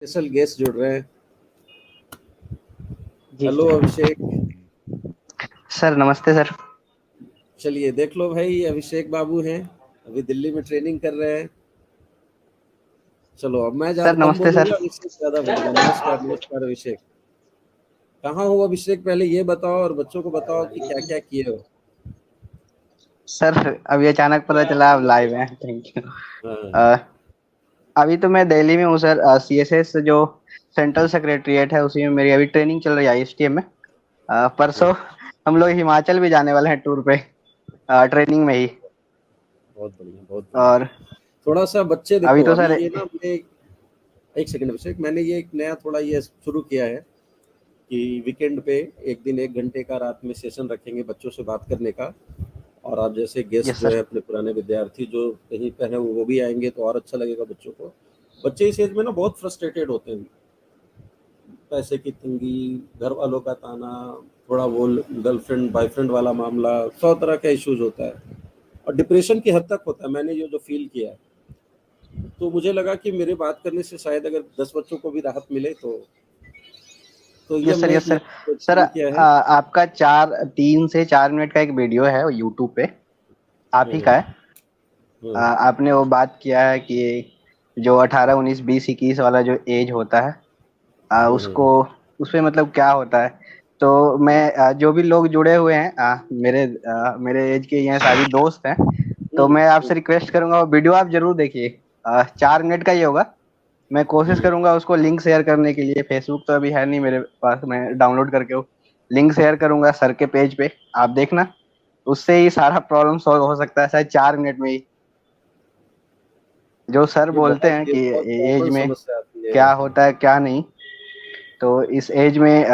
Special guest जुड़ रहे हैं। जी हेलो अभिषेक। सर, नमस्ते सर। चलिए देख लो भाई, अभिषेक बाबू हैं, अभी दिल्ली में ट्रेनिंग कर रहे हैं। चलो अब मैं सर ज्यादा कम नमस्ते सर। बोलूंगा, अभिषेक ज्यादा बोलेगा। नमस्कार नमस्कार अभिषेक। कहाँ हो अभिषेक, पहले ये बताओ और बच्चों को बताओ कि क्या क्या किए हो। सर अभी अचानक पता चला आप लाइव हैं। Thank you. हाँ। अभी तो मैं दिल्ली में हूँ सर। सीएसएस जो सेंट्रल सेक्रेटरीट है उसी में मेरी अभी ट्रेनिंग चल रही है आईएसटीएम में। हाँ, परसों हम लोग हिमाचल भी जाने वाले हैं टूर पे, ट्रेनिंग में ही। बहुत बढ़िया बहुत और बढ़िया। थोड़ा सा बच्चे अभी देखो, तो अभी सर। ये ना मैं एक सेकंड अभिषेक, मैंने ये एक नया थोड़ा ये शुरू किया है कि वीकेंड पे एक दिन 1 घंटे का रात में सेशन रखेंगे बच्चों से बात करने का। और आप जैसे गेस्ट यस जो है सर। अपने पुराने विद्यार्थी जो कहीं पर हैं वो भी आएंगे तो और अच्छा लगेगा बच्चों को। बच्चे इस एज में ना बहुत फ्रस्ट्रेटेड होते हैं। पैसे की तंगी, घर वालों का ताना, थोड़ा वो गर्लफ्रेंड बॉयफ्रेंड वाला मामला, 100 तरह का इश्यूज होता है और डिप्रेशन की हद तक होता है। मैंने ये जो फील किया है, तो मुझे लगा कि मेरे बात करने से शायद अगर 10 बच्चों को भी राहत मिले तो ये यस सर। हमने एक यस सर। नया सर शुरू किया है। आपका 3 से 4 मिनट का एक वीडियो है यूट्यूब पे, आप ही का हम्म, है। हम्म, आपने वो बात किया है कि जो 18 19 20 21 वाला जो एज होता है, उसको हम्म, उस पे मतलब क्या होता है। तो मैं जो भी लोग जुड़े हुए हैं, मेरे एज के ये सारी दोस्त हैं। तो हम्म, मैं आपसे रिक्वेस्ट करूंगा वो वीडियो आप जरूर देखिए। 4 मिनट का ही होगा। मैं कोशिश हम्म। करूंगा उसको लिंक शेयर करने के लिए। फेसबुक तो अभी है नहीं मेरे पास, मैं डाउनलोड करके वो लिंक शेयर करूंगा सर के पेज पे। आप देखना, उससे ही सारा प्रॉब्लम सॉल्व हो सकता है शायद 4 मिनट में ही। जो सर बोलते हैं ये कि बहुत एज कॉमन में समस्या आती है। क्या होता है क्या नहीं। तो इस एज में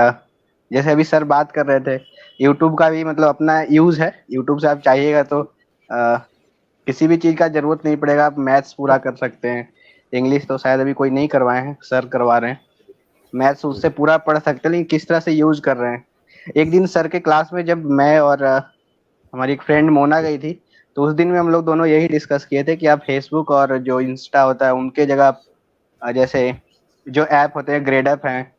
जैसे अभी सर बात कर रहे थे, यूट्यूब का भी मतलब अपना यूज है। यूट्यूब से आप चाहिएगा तो किसी भी चीज का जरूरत नहीं पड़ेगा, आप मैथ्स पूरा कर सकते हैं। इंग्लिश तो शायद अभी कोई नहीं करवाए हैं, सर करवा रहे हैं। मैथ्स उससे पूरा पढ़ सकते हैं, लेकिन किस तरह से यूज कर रहे हैं। एक दिन सर के क्लास में जब मैं और हमारी एक फ्रेंड मोना गई थी, तो उस दिन में हम लोग दोनों यही डिस्कस किए थे कि आप फेसबुक और जो इंस्टा होता है उनके जगह आप, जैसे जो ऐप होते हैं ग्रेड ऐप हैं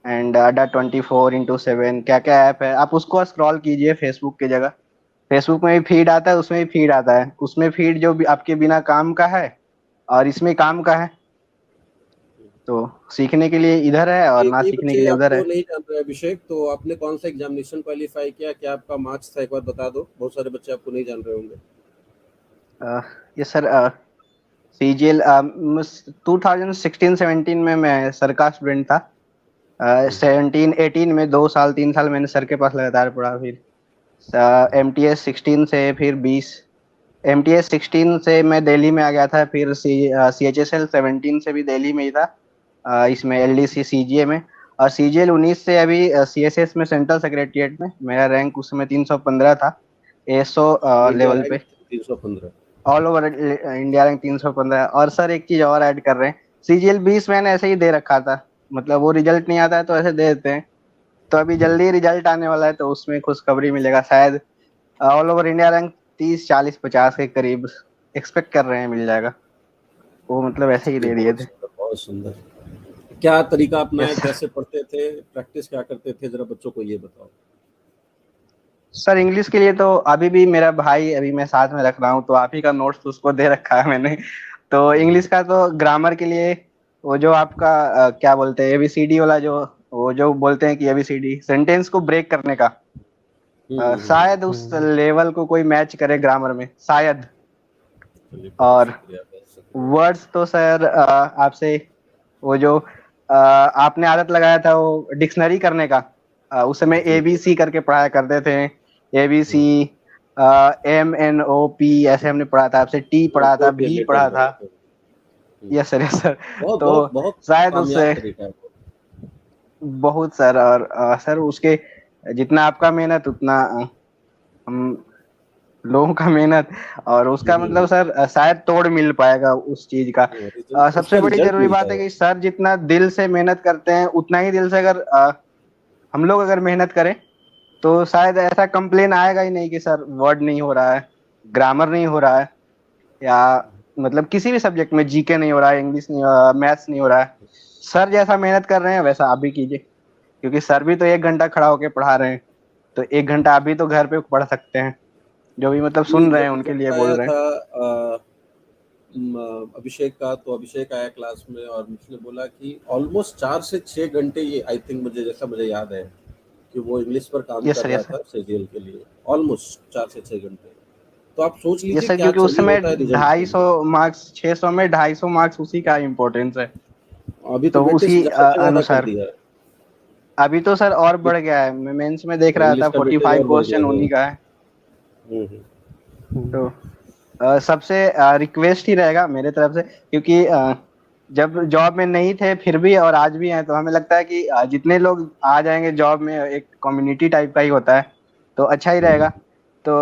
एंड अड्डा 24x7, क्या क्या ऐप है आप उसको स्क्रॉल कीजिए फेसबुक की जगह। फेसबुक में भी फीड आता है, उसमें भी फीड आता है। उसमें फीड जो भी आपके बिना काम का है और इसमें काम का है। तो सीखने के लिए इधर है और ये ना कई सीखने के बच्चे लिए उधर आपको है। नहीं जान रहे अभिषेक, तो आपने कौन सा एग्जामिनेशन क्वालिफाई किया, क्या आपका मार्क्स था, एक बार बता दो। बहुत सारे बच्चे आपको नहीं जान रहे होंगे। ये सर सीजीएल 2016-17 में मैं सर का स्टूडेंट था। 17-18 में 2 साल 3 साल मैंने सर के पास लगातार पढ़ा। फिर MTS 16 से फिर 20, MTS 16 से मैं दिल्ली में आ गया था। फिर CHSL 17 से भी दिल्ली में ही था, इसमें LDC CGA में। और CGL 19 से अभी CSS में सेंट्रल सेक्रेटरीट में। मेरा रैंक उस समय 315 था, ASO इंडिया लेवल रैंक पे। 315। All over India rank 315। और सर एक चीज और ऐड कर रहे हैं, CGL 20 मैंने ऐसे ही दे रखा था। मतलब वो रिजल्ट नहीं आता है तो ऐसे दे देते हैं। तो अभी जल्दी रिजल्ट आने वाला है, तो उसमें खुशखबरी मिलेगा शायद। ऑल ओवर इंडिया रैंक 30 40 50 के करीब एक्सपेक्ट कर रहे हैं मिल जाएगा। वो मतलब ऐसे ही चलिए दे दिए बहुत थे। सुंदर बहुत सुंदर। क्या तरीका अपनाया, यस कैसे पढ़ते थे, प्रैक्टिस क्या करते थे, जरा बच्चों को ये बताओ। सर। इंग्लिश के लिए तो अभी भी मेरा भाई, अभी मैं साथ में रख रहा हूँ, तो आप ही का नोट्स उसको दे रखा है मैंने। तो इंग्लिश का तो ग्रामर के लिए वो जो आपका क्या बोलते हैं ABCD वाला, जो वो जो बोलते हैं कि ABCD सेंटेंस को ब्रेक करने का, शायद उस लेवल को कोई मैच करे ग्रामर में शायद। चलिए और बहुत शुक्रिया। वर्ड्स तो सर आपसे वो जो आपने आदत लगाया था वो डिक्शनरी करने का, उस समय जी। ABC करके पढ़ाया करते थे। ABC, MNOP ऐसे हमने पढ़ा था। आपसे T पढ़ा था, कोड V लेटर पढ़ा है। था। Yes sir, yes sir. बहुत तो बहुत बहुत शायद कामयाब उससे तरीका है वो। बहुत सर। और सर उसके जितना आपका मेहनत उतना हम लोगों का मेहनत, और उसका मतलब सर शायद तोड़ मिल पाएगा उस चीज का। रिजल्ट, सबसे उसका बड़ी रिजल्ट जरूरी बात मिलता है है। कि सर जितना दिल से मेहनत करते हैं उतना ही दिल से अगर हम लोग अगर मेहनत करें तो शायद ऐसा कंप्लेन आएगा ही नहीं कि सर वर्ड नहीं हो रहा है, ग्रामर नहीं हो रहा है, या मतलब किसी भी सब्जेक्ट में GK नहीं हो रहा है, इंग्लिश नहीं, मैथ्स नहीं हो रहा है। सर जैसा मेहनत कर रहे हैं वैसा आप भी कीजिए, क्योंकि सर भी तो 1 घंटा खड़ा होके पढ़ा रहे हैं, तो 1 घंटा आप भी तो घर पे पढ़ सकते हैं, जो भी मतलब नहीं, सुन रहे हैं जब उनके रिजल्ट लिए बोल आया रहे हैं। था अभिषेक का, तो अभिषेक आया क्लास में और मुझने बोला कि ऑलमोस्ट 4 से 6 घंटे, ये आई थिंक मुझे जैसा मुझे याद है कि वो इंग्लिश पर काम यस कर सर, रहा यस सर। था सीजीएल के लिए, ऑलमोस्ट 4 से 6 घंटे। तो आप सोच यस लीजिए सर, क्या क्योंकि उस चाहिए समय होता है रिजल्ट के 250 लिए। मार्क्स, 600 में 250 मार्क्स उसी का इम्पोर्टेंस है। अभी तो तो वेटेज उसी ज्यादा से ज्यादा कर अनुसार दिया है। अभी तो सर और अभी बढ़ गया है, मैं मेंस में देख रहा इंग्लिश था का वेटेज 45 और बढ़ गया क्वेश्चन है। उन्हीं का है। हम्म। तो सबसे रिक्वेस्ट ही रहेगा मेरे तरफ से, क्योंकि जब जॉब में नहीं थे फिर भी और आज भी हैं, तो हमें लगता है कि जितने लोग आ जाएंगे जॉब में, एक कम्युनिटी टाइप का ही होता है, तो अच्छा ही रहेगा। तो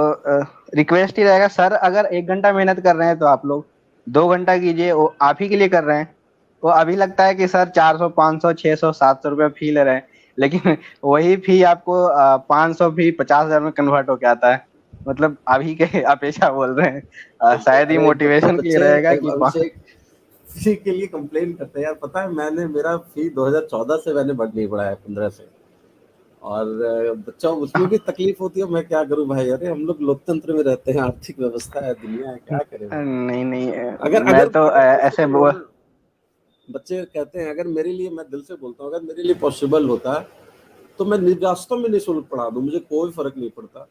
रिक्वेस्ट ही रहेगा सर, अगर 1 घंटा मेहनत कर रहे हैं तो आप लोग 2 घंटा कीजिए, वो आप ही के लिए कर रहे हैं। वो अभी लगता है कि सर 400 500 600 700 रुपये फी ले रहे हैं, लेकिन वही फी आपको 500 फी 50,000 में कन्वर्ट होके आता है। मतलब अभी के अपेक्षा बोल रहे हैं, बिल्कुल। शायद ही अरे बच्चे मोटिवेशन के लिए बच्चे रहेगा कि अभिषेक फी के लिए कंप्लेन करते हैं यार। पता है, मैंने मेरा फी 2014 से मैंने बढ़ नहीं बढ़ाया, 15 से। और बच्चा उसमें भी तकलीफ होती है, मैं क्या करूं भाई। अरे हम लोग लोकतंत्र में रहते हैं, आर्थिक व्यवस्था है, दुनिया है, क्या करें भाई। नहीं नहीं, अगर मैं अगर तो अगर ऐसे पॉसिबल हो वो ना, बच्चे कहते हैं अगर मेरे लिए, मैं दिल से बोलता हूँ, अगर मेरे लिए पॉसिबल होता तो मैं वास्तव में निःशुल्क पढ़ा दूं, मुझे कोई फर्क नहीं पड़ता।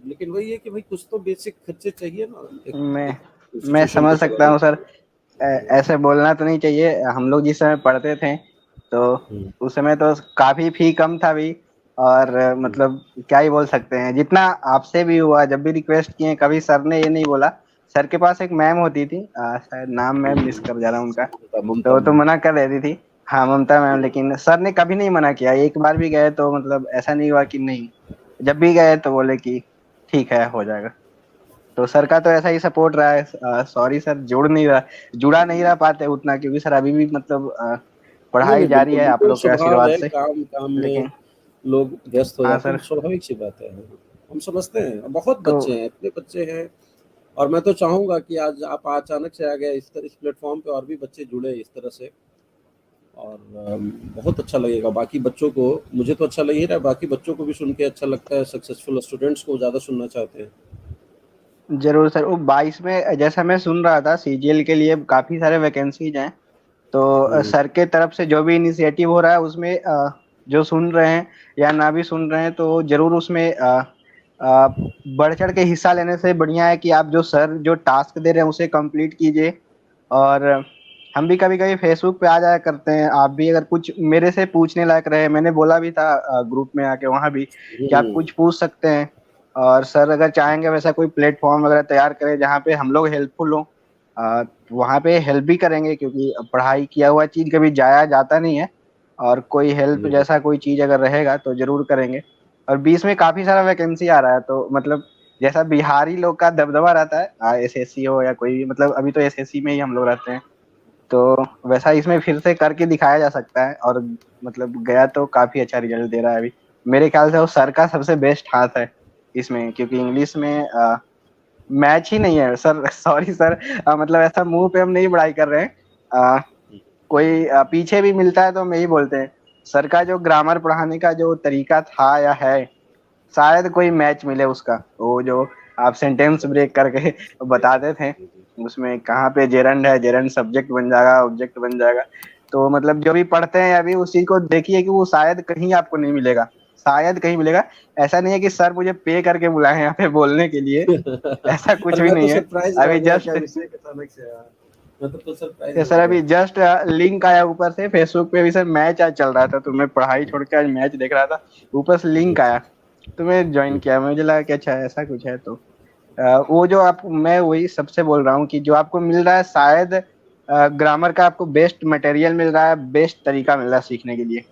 लेकिन वही है कि भाई कुछ तो बेसिक खर्चे चाहिए ना एक, मैं एक मैं इंस्टीट्यूशन को समझ सकता चलाने हूँ के सर। लिए। ऐसे बोलना तो नहीं चाहिए, हम लोग जिस समय पढ़ते थे तो हम्म, उस समय तो काफी फी कम था भी। और हम्म, मतलब क्या ही बोल सकते हैं, जितना आपसे भी हुआ, जब भी रिक्वेस्ट किए कभी सर ने ये नहीं बोला। सर के पास एक मैम होती थी, शायद नाम मैं मिस कर जा रहा हूँ उनका, ममता तो ममता वो तो मैम। मना कर देती थी। हाँ, ममता मैम, लेकिन सर ने कभी नहीं मना किया, एक बार भी गए तो मतलब ऐसा नहीं हुआ कि नहीं, जब भी गए तो बोले कि ठीक है हो जाएगा। तो सर का तो ऐसा ही सपोर्ट रहा है। सॉरी सर, जुड़ा नहीं रह पाते उतना, क्योंकि सर अभी भी मतलब नहीं पढ़ाई नहीं, जारी बिल्कुल है आप बिल्कुल लोग के स्वभाव आशीर्वाद है, से। काम काम में लेकिन लोग व्यस्त हो हाँ जाते हैं, सर। स्वाभाविक सी बात है। हम समझते हैं, बहुत तो बच्चे हैं, इतने बच्चे हैं। और मैं तो चाहूंगा कि आज आप अचानक से आ गए इस तरह, इस प्लेटफॉर्म पे और भी बच्चे जुड़े इस तरह से। और बहुत अच्छा लगेगा बाकी बच्चों को। मुझे तो अच्छा लग ही रहा है, बाकी बच्चों को भी सुन के अच्छा लगता है, सक्सेसफुल स्टूडेंट्स को ज़्यादा सुनना चाहते हैं। जरूर सर, वो 22 में जैसा मैं सुन रहा था सीजीएल के लिए काफी सारे वैकेंसीज हैं। तो हम्म, सर के तरफ से जो भी इनिशिएटिव हो रहा है उसमें जो सुन रहे हैं या ना भी सुन रहे हैं, तो जरूर उसमें अ, बढ़ चढ़ के हिस्सा लेने से बढ़िया है कि आप जो सर जो टास्क दे रहे हैं उसे कंप्लीट कीजिए। और हम भी कभी कभी फेसबुक पे आ जाया करते हैं, आप भी अगर कुछ मेरे से पूछने लायक रहे, मैंने बोला भी था ग्रुप में आके वहां भी कि आप हम्म, कुछ पूछ सकते हैं। और सर अगर चाहेंगे वैसा कोई प्लेटफॉर्म वगैरह तैयार करें जहाँ पे हम लोग हेल्पफुल हों, वहाँ पे हेल्प भी करेंगे, क्योंकि पढ़ाई किया हुआ चीज कभी जाया जाता नहीं है। और कोई हेल्प जी जैसा बिल्कुल। कोई चीज अगर रहेगा तो जरूर करेंगे। और 20 में काफी सारा वैकेंसी आ रहा है, तो मतलब जैसा बिहारी लोग का दबदबा रहता है, एसएससी हो या कोई भी, मतलब अभी तो एसएससी में ही हम लोग रहते हैं, तो वैसा इसमें फिर से करके दिखाया जा सकता है। और मतलब गया तो काफी अच्छा रिजल्ट दे रहा है अभी। मेरे ख्याल से वो सर का सबसे बेस्ट हाथ है इसमें, क्योंकि इंग्लिश में मैच ही नहीं है सर। सॉरी सर, मतलब ऐसा मुंह पे हम नहीं बड़ाई कर रहे हैं। कोई पीछे भी मिलता है तो हम यही बोलते हैं, सर का जो ग्रामर पढ़ाने का जो तरीका था या है, शायद कोई मैच मिले उसका। वो जो आप सेंटेंस ब्रेक करके बताते थे, जी, जी। उसमें कहाँ पे जेरंड है, जेरंड सब्जेक्ट बन जाएगा, ऑब्जेक्ट बन जाएगा। तो मतलब जो भी पढ़ते हैं अभी उस चीज को देखिए कि वो शायद कहीं आपको नहीं मिलेगा, शायद कहीं मिलेगा। ऐसा नहीं है कि सर मुझे पे करके बुलाए हैं यहाँ पे बोलने के लिए, ऐसा कुछ और भी मैं तो नहीं है। सरप्राइज रह अभी गया कि जस्ट अभिषेक अचानक से आया। मैं तो सरप्राइज हो सर, गया। अभी जस्ट लिंक आया ऊपर से फेसबुक पे भी सर, मैच आज चल रहा था तो मैं पढ़ाई छोड़ के आज मैच देख रहा था, ऊपर से लिंक आया तो मैं ज्वाइन किया। मुझे लगा कि अच्छा ऐसा कुछ है। तो वो जो आप, मैं वही सबसे बोल रहा हूँ कि जो आपको मिल रहा है शायद ग्रामर का आपको बेस्ट मटेरियल मिल रहा है, बेस्ट तरीका मिल रहा है सीखने के लिए।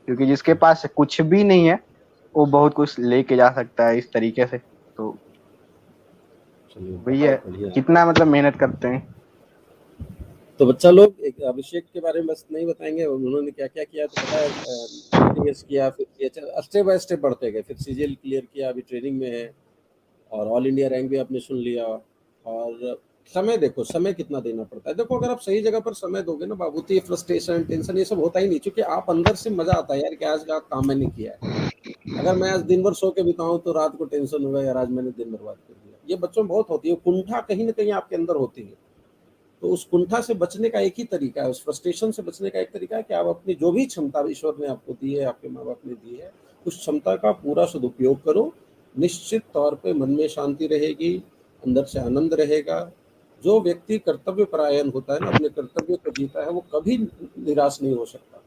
क्योंकि जिसके पास कुछ भी नहीं है वो बहुत कुछ लेके जा सकता है इस तरीके से। तो चलिए वही है, बहुत बढ़िया। कितना मतलब मेहनत करते हैं। तो बच्चा लोग एक अभिषेक के बारे में बस नहीं बताएंगे उन्होंने क्या क्या किया, तो पता है आईटीएस किया, फिर स्टेप बाय स्टेप बढ़ते गए, फिर सीजीएल क्लियर किया, अभी ट्रेनिंग में है। और ऑल इंडिया रैंक भी आपने सुन लिया। और समय देखो, समय कितना देना पड़ता है। देखो अगर आप सही जगह पर समय दोगे ना बाबू, तो ये फ्रस्ट्रेशन, टेंशन ये सब होता ही नहीं, क्योंकि आप अंदर से मजा आता है यार कि आज का काम मैंने किया है। अगर मैं आज दिन भर सो के बिताऊं तो रात को टेंशन होगा यार आज मैंने दिन बर्बाद कर दिया। ये बच्चों में बहुत होती है, कुंठा कहीं ना कहीं आपके अंदर होती है। तो उस कुंठा से बचने का एक ही तरीका है, उस फ्रस्ट्रेशन से बचने का एक तरीका है कि आप अपनी जो भी क्षमता ईश्वर ने आपको दी है, आपके माँ बाप ने दी है, उस क्षमता का पूरा सदुपयोग करो। निश्चित तौर पे मन में शांति रहेगी, अंदर से आनंद रहेगा। जो व्यक्ति कर्तव्य परायण होता है ना, अपने कर्तव्य को जीता है, वो कभी निराश नहीं हो सकता,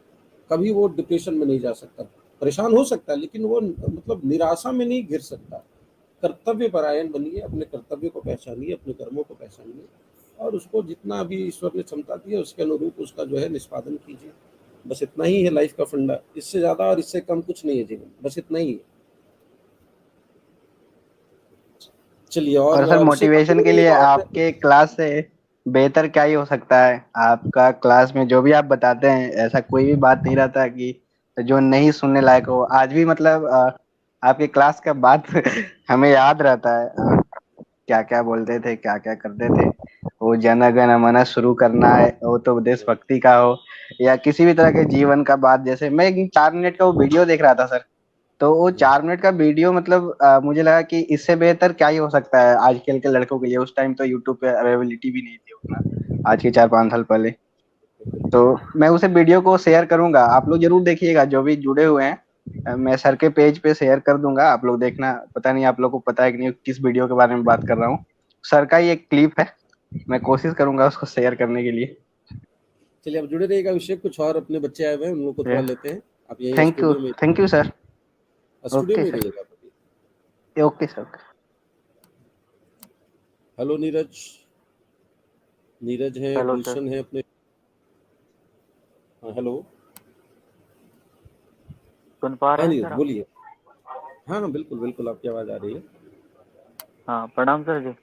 कभी वो डिप्रेशन में नहीं जा सकता। परेशान हो सकता है लेकिन वो मतलब निराशा में नहीं घिर सकता। कर्तव्य परायण बनिए, अपने कर्तव्य को पहचानिए, अपने कर्मों को पहचानिए, और उसको जितना भी ईश्वर ने क्षमता दी है उसके अनुरूप उसका जो है निष्पादन कीजिए। बस इतना ही है लाइफ का फंडा, इससे ज़्यादा और इससे कम कुछ नहीं है जीवन, बस इतना ही है। चलिए, और और सर अभिषेक आप मोटिवेशन जुड़े के लिए रहिएगा और आपके क्लास से बेहतर क्या ही हो सकता है। आपका क्लास में जो भी आप बताते हैं ऐसा कोई भी बात नहीं रहता कि जो नहीं सुनने लायक हो। आज भी मतलब आपके क्लास का बात हमें याद रहता है। क्या क्या बोलते थे, क्या क्या करते थे। वो जन गण मन शुरू करना है, वो तो देशभक्ति का हो या किसी भी तरह के जीवन का बात। जैसे मैं एक 4 मिनट का वो वीडियो देख रहा था सर, तो वो 4 मिनट का वीडियो मतलब मुझे लगा कि इससे बेहतर क्या ही हो सकता है आजकल के लड़कों के लिए। उस टाइम तो यूट्यूब पे अवेलेबिलिटी भी नहीं थी उतना, आज के 4-5 साल पहले। तो मैं उसे वीडियो को शेयर करूंगा, आप लोग जरूर देखिएगा जो भी जुड़े हुए हैं। मैं सर के पेज पे शेयर कर दूंगा, आप लोग देखना। पता नहीं आप लोग को पता है कि नहीं किस वीडियो के बारे में बात कर रहा हूँ। सर का ही एक क्लिप है, मैं कोशिश करूंगा उसको शेयर करने के लिए। चलिए आप जुड़े रहिएगा अभिषेक। कुछ और अपने बच्चे आए हुए हैं, उन लोग को थोड़ा लेते हैं। आप यहीं थैंक यू, स्टूडियो में, thank you sir. Studio okay में ही सर, रहिएगा आप अभी। Okay sir. Hello Neeraj, Neeraj है, हेलो सर। गुलशन है अपने। हाँ हेलो। सुन पा हाँ रहे हैं नीरज सर आप? बोलिए। हाँ हाँ बिल्कुल बिल्कुल, आपकी आवाज़ आ रही है। हाँ, प्रणाम सर जी।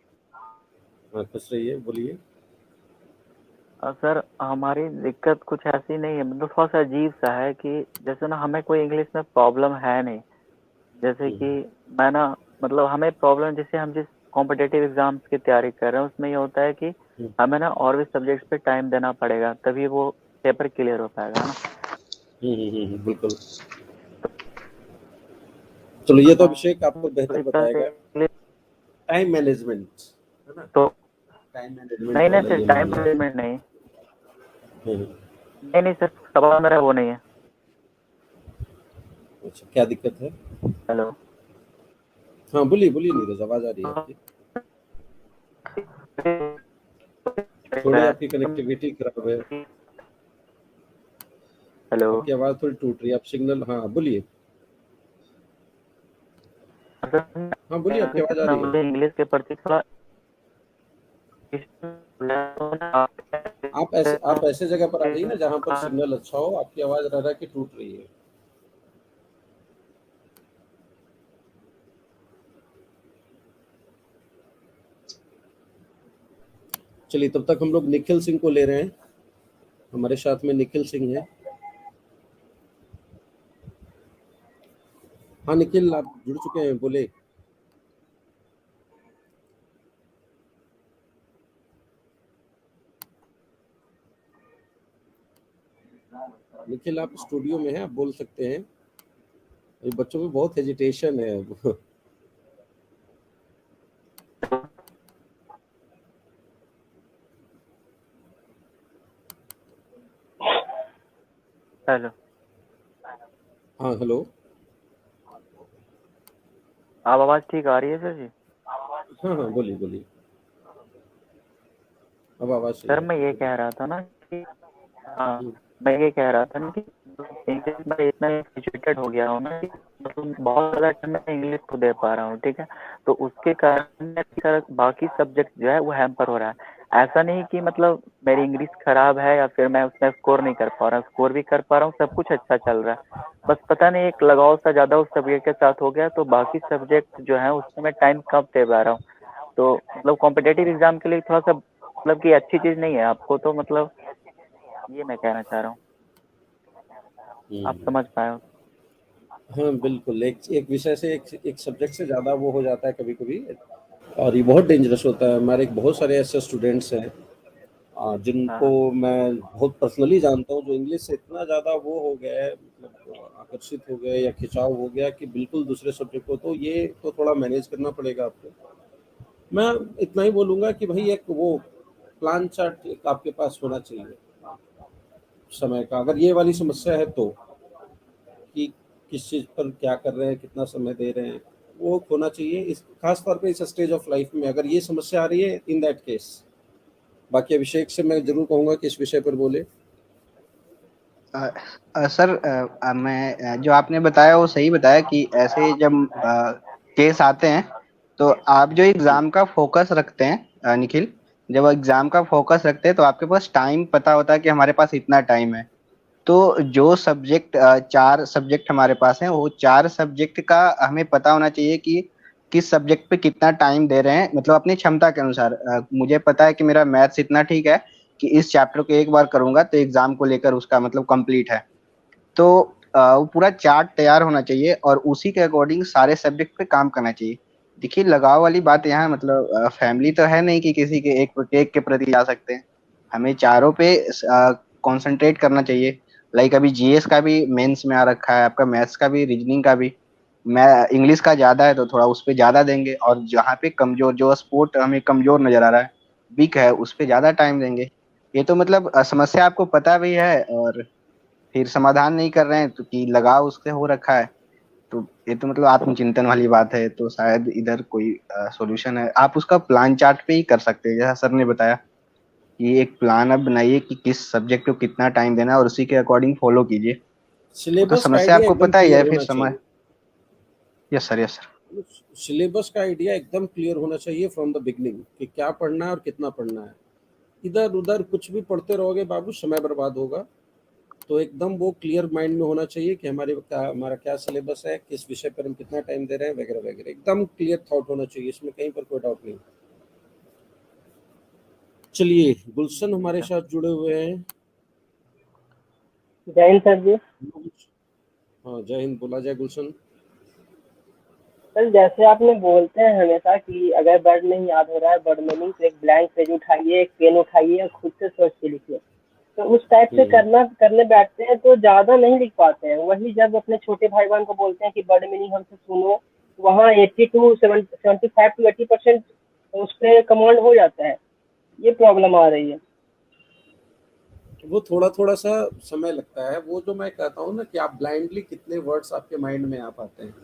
हाँ खुश रहिए, बोलिए। सर हमारी दिक्कत कुछ ऐसी नहीं है, मतलब थोड़ा सा अजीब सा है कि जैसे ना हमें कोई इंग्लिश में प्रॉब्लम है नहीं। जैसे कि मैं ना, मतलब हमें प्रॉब्लम, जैसे हम जिस कॉम्पिटिटिव एग्जाम्स की तैयारी कर रहे हैं उसमें ये होता है कि हम्म, हमें ना और भी सब्जेक्ट्स पे टाइम देना पड़ेगा, तभी वो पेपर क्लियर हो पाएगा, है ना। बिल्कुल। चलो ये तो अभिषेक आपको तो बेहतर इस तरह से बताएगा। इंग्लिश टाइम मैनेजमेंट है ना, तो टाइम मैनेजमेंट नहीं नहीं वाला सर, ये टाइम मामला है। मैनेजमेंट नहीं। हम्म, नहीं नहीं सर, सवाल मेरा वो नहीं है। अच्छा क्या दिक्कत है? हेलो। हाँ बोलिए बोलिए नीरज, आवाज़ आ रही है आपकी। थोड़ी आपकी कनेक्टिविटी खराब है, हेलो। आपकी आवाज़ थोड़ी टूट रही है, आप सिग्नल, हाँ बोलिए। हाँ बोलिए, आपकी आवाज़ आ रही है। मुझे इंग्लिश के प्रति थोड़ा आप ऐसे जगह पर आ जाइए ना जहाँ पर सिग्नल अच्छा हो, आपकी आवाज़ रह रहा है कि टूट रही है। चलिए तब तक हम लोग निखिल सिंह को ले रहे हैं, हमारे साथ में निखिल सिंह है। हाँ निखिल आप जुड़ चुके हैं, बोले। निखिल आप स्टूडियो में हैं, आप बोल सकते हैं। अभी बच्चों में बहुत हेजिटेशन है अब। हेलो। हाँ हेलो। आप आवाज़ ठीक आ रही है सर जी? हाँ हाँ बोलिए बोलिए, अब आवाज़ सही सर आ मैं रही है, ये बोलिए। कह रहा था ना कि हाँ, हम्म, मैं ये कह रहा था ना कि इंग्लिश में इतना सिचुएटेड हो गया हूँ ना कि मतलब बहुत ज़्यादा टाइम मैं इंग्लिश को दे पा रहा हूँ, ठीक है। तो उसके कारण मेरा बाकी सब्जेक्ट जो है वो हैम्पर हो रहा है। ऐसा नहीं कि मतलब मेरी इंग्लिश खराब है या फिर मैं उसमें स्कोर नहीं कर पा रहा हूँ, स्कोर भी कर पा रहा हूँ, सब कुछ अच्छा चल रहा है। बस पता नहीं एक लगाव सा ज़्यादा उस सब्जेक्ट के साथ हो गया, तो बाकी सब्जेक्ट जो है उसमें मैं टाइम कम दे पा रहा हूँ। तो मतलब कॉम्पिटेटिव एग्जाम के लिए थोड़ा सा मतलब कि अच्छी चीज़ नहीं है आपको, तो मतलब ये मैं कहना चाह रहा हूँ, आप हम्म। समझ पाए हो। हाँ बिल्कुल, एक एक विषय से एक सब्जेक्ट से ज़्यादा वो हो जाता है कभी कभी। और ये बहुत डेंजरस होता है। हमारे बहुत सारे ऐसे स्टूडेंट्स हैं जिनको मैं बहुत पर्सनली जानता हूँ, जो इंग्लिश से इतना ज़्यादा वो हो गया है, मतलब आकर्षित हो गए या खिंचाव हो गया कि बिल्कुल दूसरे सब्जेक्ट को, तो ये तो थोड़ा मैनेज करना पड़ेगा आपको। मैं इतना ही बोलूँगा कि भाई एक वो प्लान चार्ट एक आपके पास होना चाहिए समय का, अगर ये वाली समस्या है तो, कि किस चीज़ पर क्या कर रहे हैं, कितना समय दे रहे हैं, वो होना चाहिए इस खास तौर पे इस स्टेज ऑफ लाइफ में, अगर ये समस्या आ रही है इन दैट केस। बाकी अभिषेक से मैं जरूर कहूँगा कि इस विषय पर बोले। सर मैं जो आपने बताया वो सही बताया कि ऐसे जब केस आते हैं तो आप जो एग्जाम का फोकस रखते हैं निखिल, जब एग्जाम का फोकस रखते हैं तो आपके पास टाइम पता होता है कि हमारे पास इतना टाइम है। तो जो सब्जेक्ट 4 सब्जेक्ट हमारे पास हैं वो 4 सब्जेक्ट का हमें पता होना चाहिए कि किस सब्जेक्ट पे कितना टाइम दे रहे हैं, मतलब अपनी क्षमता के अनुसार। मुझे पता है कि मेरा मैथ्स इतना ठीक है कि इस चैप्टर को एक बार करूंगा तो एग्जाम को लेकर उसका मतलब कंप्लीट है। तो वो पूरा चार्ट तैयार होना चाहिए और उसी के अकॉर्डिंग सारे सब्जेक्ट पे काम करना चाहिए। देखिए लगाव वाली बात यहाँ मतलब फैमिली तो है नहीं कि किसी के एक के प्रति जा सकते हैं। हमें चारों पे कंसंट्रेट करना चाहिए। लाइक अभी जीएस का भी मेंस में आ रखा है, आपका मैथ्स का भी, रीजनिंग का भी। मैं इंग्लिश का ज्यादा है तो थोड़ा उस पे ज्यादा देंगे, और जहाँ पे कमजोर, जो स्पोर्ट हमें कमजोर नजर आ रहा है, वीक है, उस पे ज्यादा टाइम देंगे। ये तो मतलब समस्या आपको पता भी है और फिर समाधान नहीं कर रहे हैं तो कि लगाव उससे हो रखा है। तो ये तो मतलब आत्मचिंतन वाली बात है, तो शायद इधर कोई सॉल्यूशन है। आप उसका प्लान चार्ट पे ही कर सकते हैं, जैसा सर ने बताया कि एक प्लान आप बनाइए कि किस सब्जेक्ट को कितना टाइम देना है और उसी के अकॉर्डिंग फॉलो कीजिए। वो तो सिलेबस का समस्या आइडिया आपको एकदम पता ही क्लियर है, फिर होना समय। चाहिए। Yes sir, yes sir. Syllabus का आइडिया एकदम क्लियर होना चाहिए फ्रॉम द बिगनिंग, कि क्या पढ़ना है और कितना पढ़ना है। इधर उधर कुछ भी पढ़ते रहोगे बाबू, समय बर्बाद होगा। तो एकदम वो क्लियर माइंड में होना चाहिए कि हमारा क्या सिलेबस है, किस विषय पर हम कितना टाइम दे रहे हैं, वगैरह वगैरह। एकदम क्लियर थॉट होना चाहिए, इसमें कहीं पर कोई डाउट नहीं। चलिए, गुलशन हमारे साथ जुड़े हुए हैं। जय हिंद सर जी। हाँ, जय हिंद। बोला जाए गुलशन। सर जैसे आपने बोलते हैं हमेशा कि अगर वर्ड नहीं याद हो रहा है, वर्ड मीनिंग, तो एक ब्लैंक पेज उठाइए, एक पेन उठाइए और खुद से सोच के लिखिए। तो उस टाइप से करने बैठते हैं तो ज़्यादा नहीं लिख पाते हैं। वही जब अपने छोटे भाई बहन को बोलते हैं कि वर्ड मीनिंग हमसे सुनो, वहाँ 75 to 80% उस पर कमांड हो जाता है। ये प्रॉब्लम आ रही है। वो थोड़ा थोड़ा सा समय लगता है। वो जो मैं कहता हूँ ना कि आप ब्लाइंडली कितने वर्ड्स आपके माइंड में आ पाते हैं।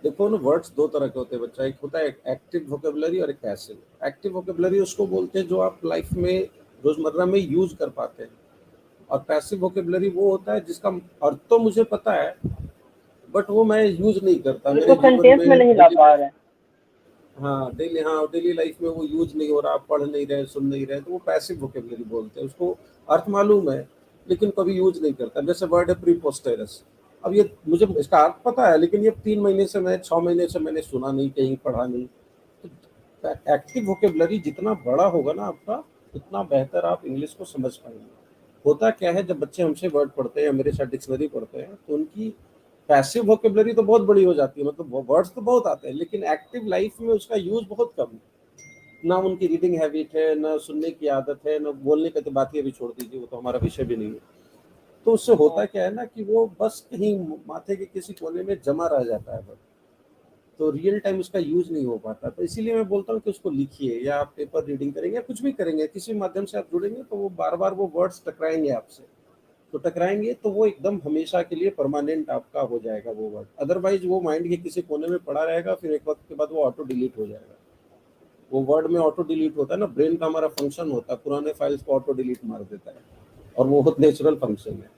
देखो ना, वर्ड्स दो तरह के होते हैं बच्चा। एक होता है एक्टिव वोकेबलरी और एक पैसिव। एक्टिव वोकेबलरी उसको बोलते हैं जो आप लाइफ में रोजमर्रा में यूज कर पाते हैं, और पैसिव वोकेबलरी वो होता है जिसका अर्थ तो मुझे पता है बट वो मैं यूज नहीं करता मेरे उसको जीवन सेंटेंस में में नहीं ला डेली। पा रहे हैं। हाँ, डेली लाइफ में वो यूज नहीं हो रहा, आप पढ़ नहीं रहे, सुन नहीं रहे, तो वो पैसिव वोकेबलरी बोलते हैं उसको। अर्थ मालूम है लेकिन कभी यूज नहीं करता। जैसे वर्ड है प्रीपोस्टेरस। अब ये मुझे इसका अर्थ पता है, लेकिन ये 3 महीने से, मैं 6 महीने से मैंने सुना नहीं, कहीं पढ़ा नहीं। तो एक्टिव वोकेबलरी जितना बड़ा होगा ना आपका, उतना बेहतर आप इंग्लिश को समझ पाएंगे। होता क्या है, जब बच्चे हमसे वर्ड पढ़ते हैं, मेरे साथ डिक्शनरी पढ़ते हैं, तो उनकी पैसिव वोकेबलरी तो बहुत बड़ी हो जाती है, मतलब वर्ड्स तो बहुत आते हैं, लेकिन एक्टिव लाइफ में उसका यूज बहुत कम है। ना उनकी रीडिंग हैबिट है, ना सुनने की आदत है, ना बोलने की। तो बात ये भी छोड़ दीजिए, वो तो हमारा विषय भी नहीं है। तो उससे होता क्या है ना कि वो बस कहीं माथे के किसी कोने में जमा रह जाता है, तो रियल टाइम उसका यूज नहीं हो पाता। तो इसीलिए मैं बोलता हूँ कि उसको लिखिए, या आप पेपर रीडिंग करेंगे या कुछ भी करेंगे, किसी माध्यम से आप जुड़ेंगे, तो वो बार बार वो वर्ड्स टकराएंगे आपसे। तो टकराएंगे तो वो एकदम हमेशा के लिए परमानेंट आपका हो जाएगा वो वर्ड। अदरवाइज वो माइंड के किसी कोने में पड़ा रहेगा, फिर एक वक्त के बाद वो ऑटो डिलीट हो जाएगा। वो वर्ड में ऑटो डिलीट होता है ना, ब्रेन का हमारा फंक्शन होता है, पुराने फाइल्स को ऑटो डिलीट मार देता है, और वो बहुत नेचुरल फंक्शन है।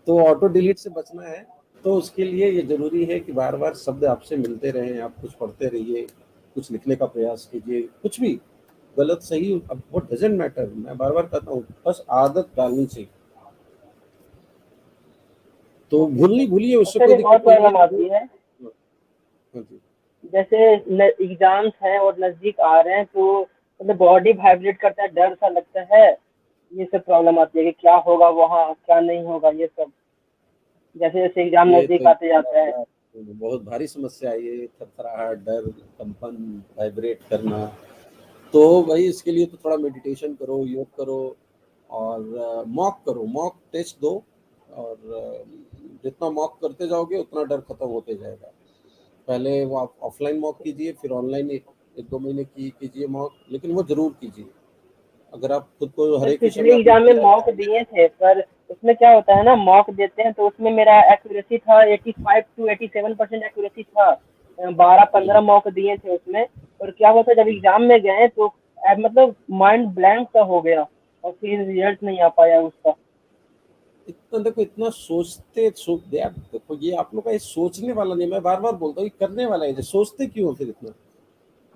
तो ऑटो डिलीट से बचना है, तो उसके लिए ये जरूरी है कि बार बार शब्द आपसे मिलते रहें, आप कुछ पढ़ते रहिए, कुछ लिखने का प्रयास कीजिए, कुछ भी गलत सही, अब वो डजेंट मैटर। मैं बार बार कहता हूँ, बस आदत डालनी चाहिए। तो ओके भूलनी सर। भूलिए, और उससे सर कोई एक और दिक्कत नहीं प्रॉब्लम है। आती है, हाँ जी। जैसे एग्जाम्स हैं और नजदीक आ रहे हैं तो मतलब बॉडी वाइब्रेट करता है, डर सा लगता है। ये सब प्रॉब्लम आती है कि क्या होगा वहाँ, क्या नहीं होगा, ये सब जैसे जैसे एग्जाम ये नजदीक तो आते जाता है। बहुत भारी समस्या है ये, थरथराहट, डर, कंपन, वाइब्रेट करना। तो भाई इसके लिए तो थोड़ा मेडिटेशन करो, योग करो और मॉक करो, मॉक टेस्ट दो। और जितना मॉक करते जाओगे उतना डर खत्म होते जाएगा। पहले वो आप ऑफलाइन मॉक कीजिए, फिर ऑनलाइन एक दो महीने की कीजिए मॉक, लेकिन वो जरूर कीजिए। अगर आप खुद को हर सर एक विषय में पिछले आपने एग्जाम में किया मॉक है। दिए थे, पर उसमें क्या होता है ना, मॉक देते हैं तो उसमें मेरा एक्यूरेसी था 85 to 87% एक्यूरेसी था। 12-15 मॉक दिए थे उसमें। और क्या हुआ था जब एग्जाम में गए तो मतलब माइंड ब्लैंक सा हो गया, और फिर रिजल्ट नहीं आ पाया उसका। इतना देखो, इतना सोचते यार देखो, ये आप लोग का ये सोचने वाला नहीं, मैं बार बार बोलता हूँ, ये करने वाला है। ये सोचते क्यों हो फिर इतना?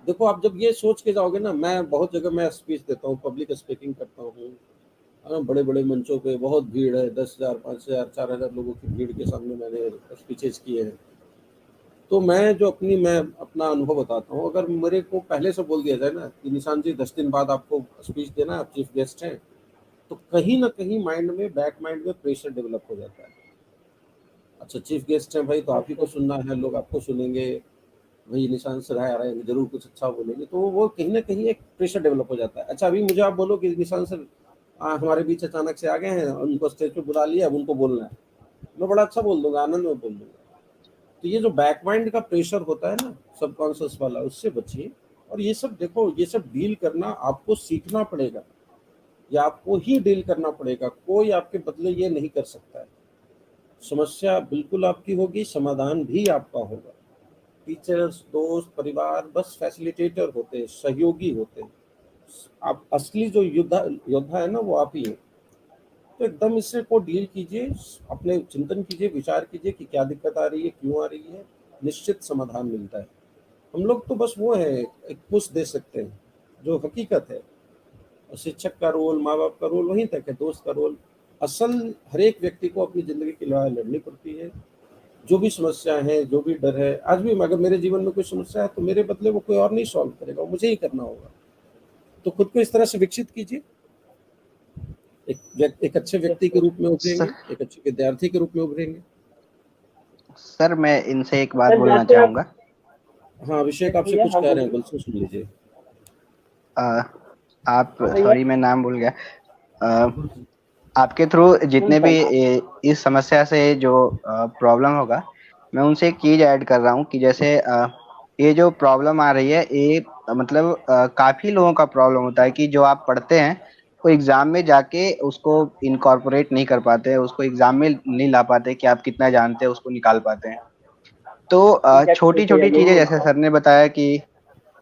देखो आप जब ये सोच के जाओगे ना, मैं बहुत जगह मैं स्पीच देता हूँ, पब्लिक स्पीकिंग करता हूँ, है ना, बड़े बड़े मंचों पे बहुत भीड़ है, 10,000 5,000 4,000 लोगों की भीड़ के सामने मैंने स्पीचेस किए हैं। तो मैं अपना अनुभव बताता हूँ। अगर मेरे को पहले से बोल दिया जाए ना कि निशान जी 10 दिन बाद आपको स्पीच देना है, आप चीफ गेस्ट हैं, तो कहीं ना कहीं माइंड में, बैक माइंड में प्रेशर डेवलप हो जाता है। अच्छा चीफ गेस्ट हैं भाई, तो आप ही को अच्छा। सुनना है, लोग आपको सुनेंगे, भाई निशान सर आ रहे हैं, जरूर कुछ अच्छा बोलेंगे, तो वो कहीं ना कहीं एक प्रेशर डेवलप हो जाता है। अच्छा अभी मुझे आप बोलो कि निशान सर हमारे बीच अचानक से आ गए हैं, उनको स्टेज पे बुला लिया, अब उनको बोलना है, मैं बड़ा अच्छा बोल दूंगा, आनंद में बोल दूंगा। तो ये जो बैक माइंड का प्रेशर होता है ना, सबकॉन्शियस वाला, उससे बचिए। और ये सब देखो, ये सब डील करना आपको सीखना पड़ेगा, या आपको ही डील करना पड़ेगा, कोई आपके बदले ये नहीं कर सकता है। समस्या बिल्कुल आपकी होगी, समाधान भी आपका होगा। टीचर्स, दोस्त, परिवार बस फैसिलिटेटर होते हैं, सहयोगी होते हैं। आप असली जो योद्धा योद्धा है ना, वो आप ही है। तो एकदम इससे को डील कीजिए, अपने चिंतन कीजिए, विचार कीजिए कि क्या दिक्कत आ रही है, क्यों आ रही है, निश्चित समाधान मिलता है। हम लोग तो बस वो है, एक पुश दे सकते हैं, जो हकीकत है। और शिक्षक का रोल, माँ बाप का रोल वहीं तक है, दोस्त का रोल। असल हर एक व्यक्ति को अपनी जिंदगी की लड़ाई लड़नी पड़ती है। जो भी समस्या है, जो भी डर है, आज भी अगर मेरे जीवन में कोई समस्या है तो मेरे बदले वो कोई और नहीं सॉल्व करेगा, वो मुझे ही करना होगा। तो खुद को इस तरह से विकसित कीजिए, एक अच्छे व्यक्ति के बिल्कुल। रूप में उभरेंगे, सर, एक अच्छे विद्यार्थी के रूप में उभरेंगे। सर मैं इनसे एक बात सर बोलना जैसे आप, चाहूंगा। हाँ अभिषेक आपसे कहिए, कुछ हाँ कह रहे हैं, बोलिए। बिल्कुल सुन लीजिए। अ, आप, हाँ भैया, सॉरी मैं नाम भूल गया। अ, आपके थ्रू सुन जितने भी सर। इस समस्या से जो प्रॉब्लम होगा, मैं उनसे एक चीज ऐड कर रहा हूँ कि जैसे ये जो प्रॉब्लम आ रही है, ये मतलब काफी लोगों का प्रॉब्लम होता है कि जो आप पढ़ते हैं वो एग्जाम में जाके उसको इनकॉर्पोरेट नहीं कर पाते, उसको एग्जाम में नहीं ला पाते कि आप कितना जानते हैं उसको निकाल पाते हैं। तो एग्जैक्टली छोटी भैया, छोटी चीजें यही जैसे सर ने बताया कि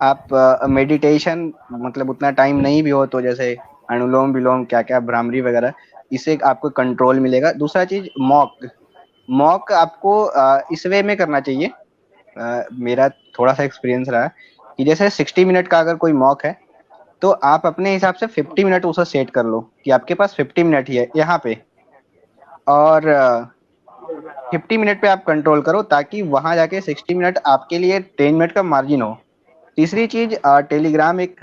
आप मेडिटेशन, मतलब उतना टाइम नहीं भी हो तो जैसे अनुलोम विलोम, क्या क्या भ्रामरी वगैरह, इससे आपको कंट्रोल मिलेगा। दूसरा चीज मॉक, मॉक आपको इस वे में करना चाहिए। मेरा थोड़ा सा एक्सपीरियंस रहा है कि जैसे 60 मिनट का अगर कोई मॉक है तो आप अपने हिसाब से 50 मिनट उसे सेट कर लो कि आपके पास 50 मिनट ही है यहाँ पे, और 50 मिनट पे आप कंट्रोल करो ताकि वहां जाके 60 मिनट आपके लिए 10 मिनट का मार्जिन हो। तीसरी चीज, टेलीग्राम एक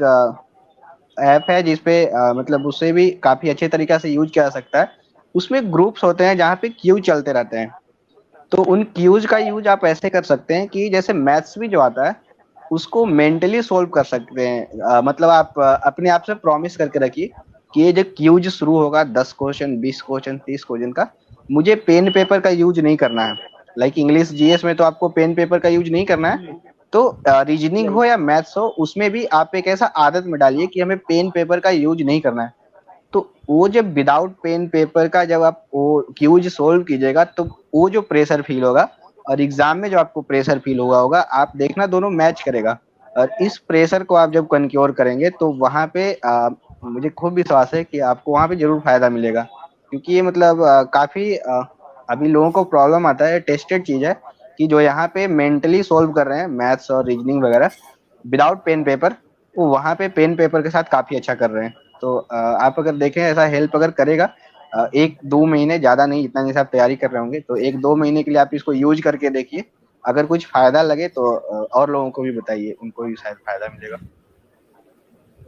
ऐप है जिसपे मतलब उससे भी काफी अच्छे तरीका से यूज किया जा सकता है। उसमें ग्रुप्स होते हैं जहाँ पे क्यू चलते रहते हैं। तो उन क्यूज का यूज आप ऐसे कर सकते हैं कि जैसे मैथ्स भी जो आता है उसको मेंटली सोल्व कर सकते हैं। मतलब आप अपने आप से प्रॉमिस करके रखिए कि ये जो क्यूज शुरू होगा 10 क्वेश्चन, 20 क्वेश्चन, 30 क्वेश्चन का, मुझे पेन पेपर का यूज नहीं करना है। लाइक इंग्लिश जीएस में तो आपको पेन पेपर का यूज नहीं करना है। तो रीजनिंग हो या मैथ्स हो, उसमें भी आप एक ऐसा आदत में डालिए कि हमें पेन पेपर का यूज नहीं करना है। तो वो जब विदाउट पेन पेपर का जब आप वो क्यूज सोल्व कीजिएगा तो वो जो प्रेशर फील होगा और एग्जाम में जो आपको प्रेशर फील हुआ होगा, आप देखना दोनों मैच करेगा। और इस प्रेशर को आप जब कंक्योर करेंगे तो वहां पे मुझे खूब विश्वास है कि आपको वहां पे जरूर फायदा मिलेगा। क्योंकि ये मतलब काफी अभी लोगों को प्रॉब्लम आता है, टेस्टेड चीज है कि जो यहाँ पे मेंटली सोल्व कर रहे हैं मैथ्स और रीजनिंग वगैरह विदाउट पेन पेपर, वो वहां पे पेन पेपर के साथ काफी अच्छा कर रहे हैं। तो आप अगर देखें ऐसा हेल्प अगर करेगा 1-2 महीने, ज्यादा नहीं, इतना जैसे आप तैयारी कर रहे होंगे, तो 1-2 महीने के लिए आप इसको यूज करके देखिए। अगर कुछ फायदा लगे तो और लोगों को भी बताइए, उनको भी शायद फायदा मिलेगा।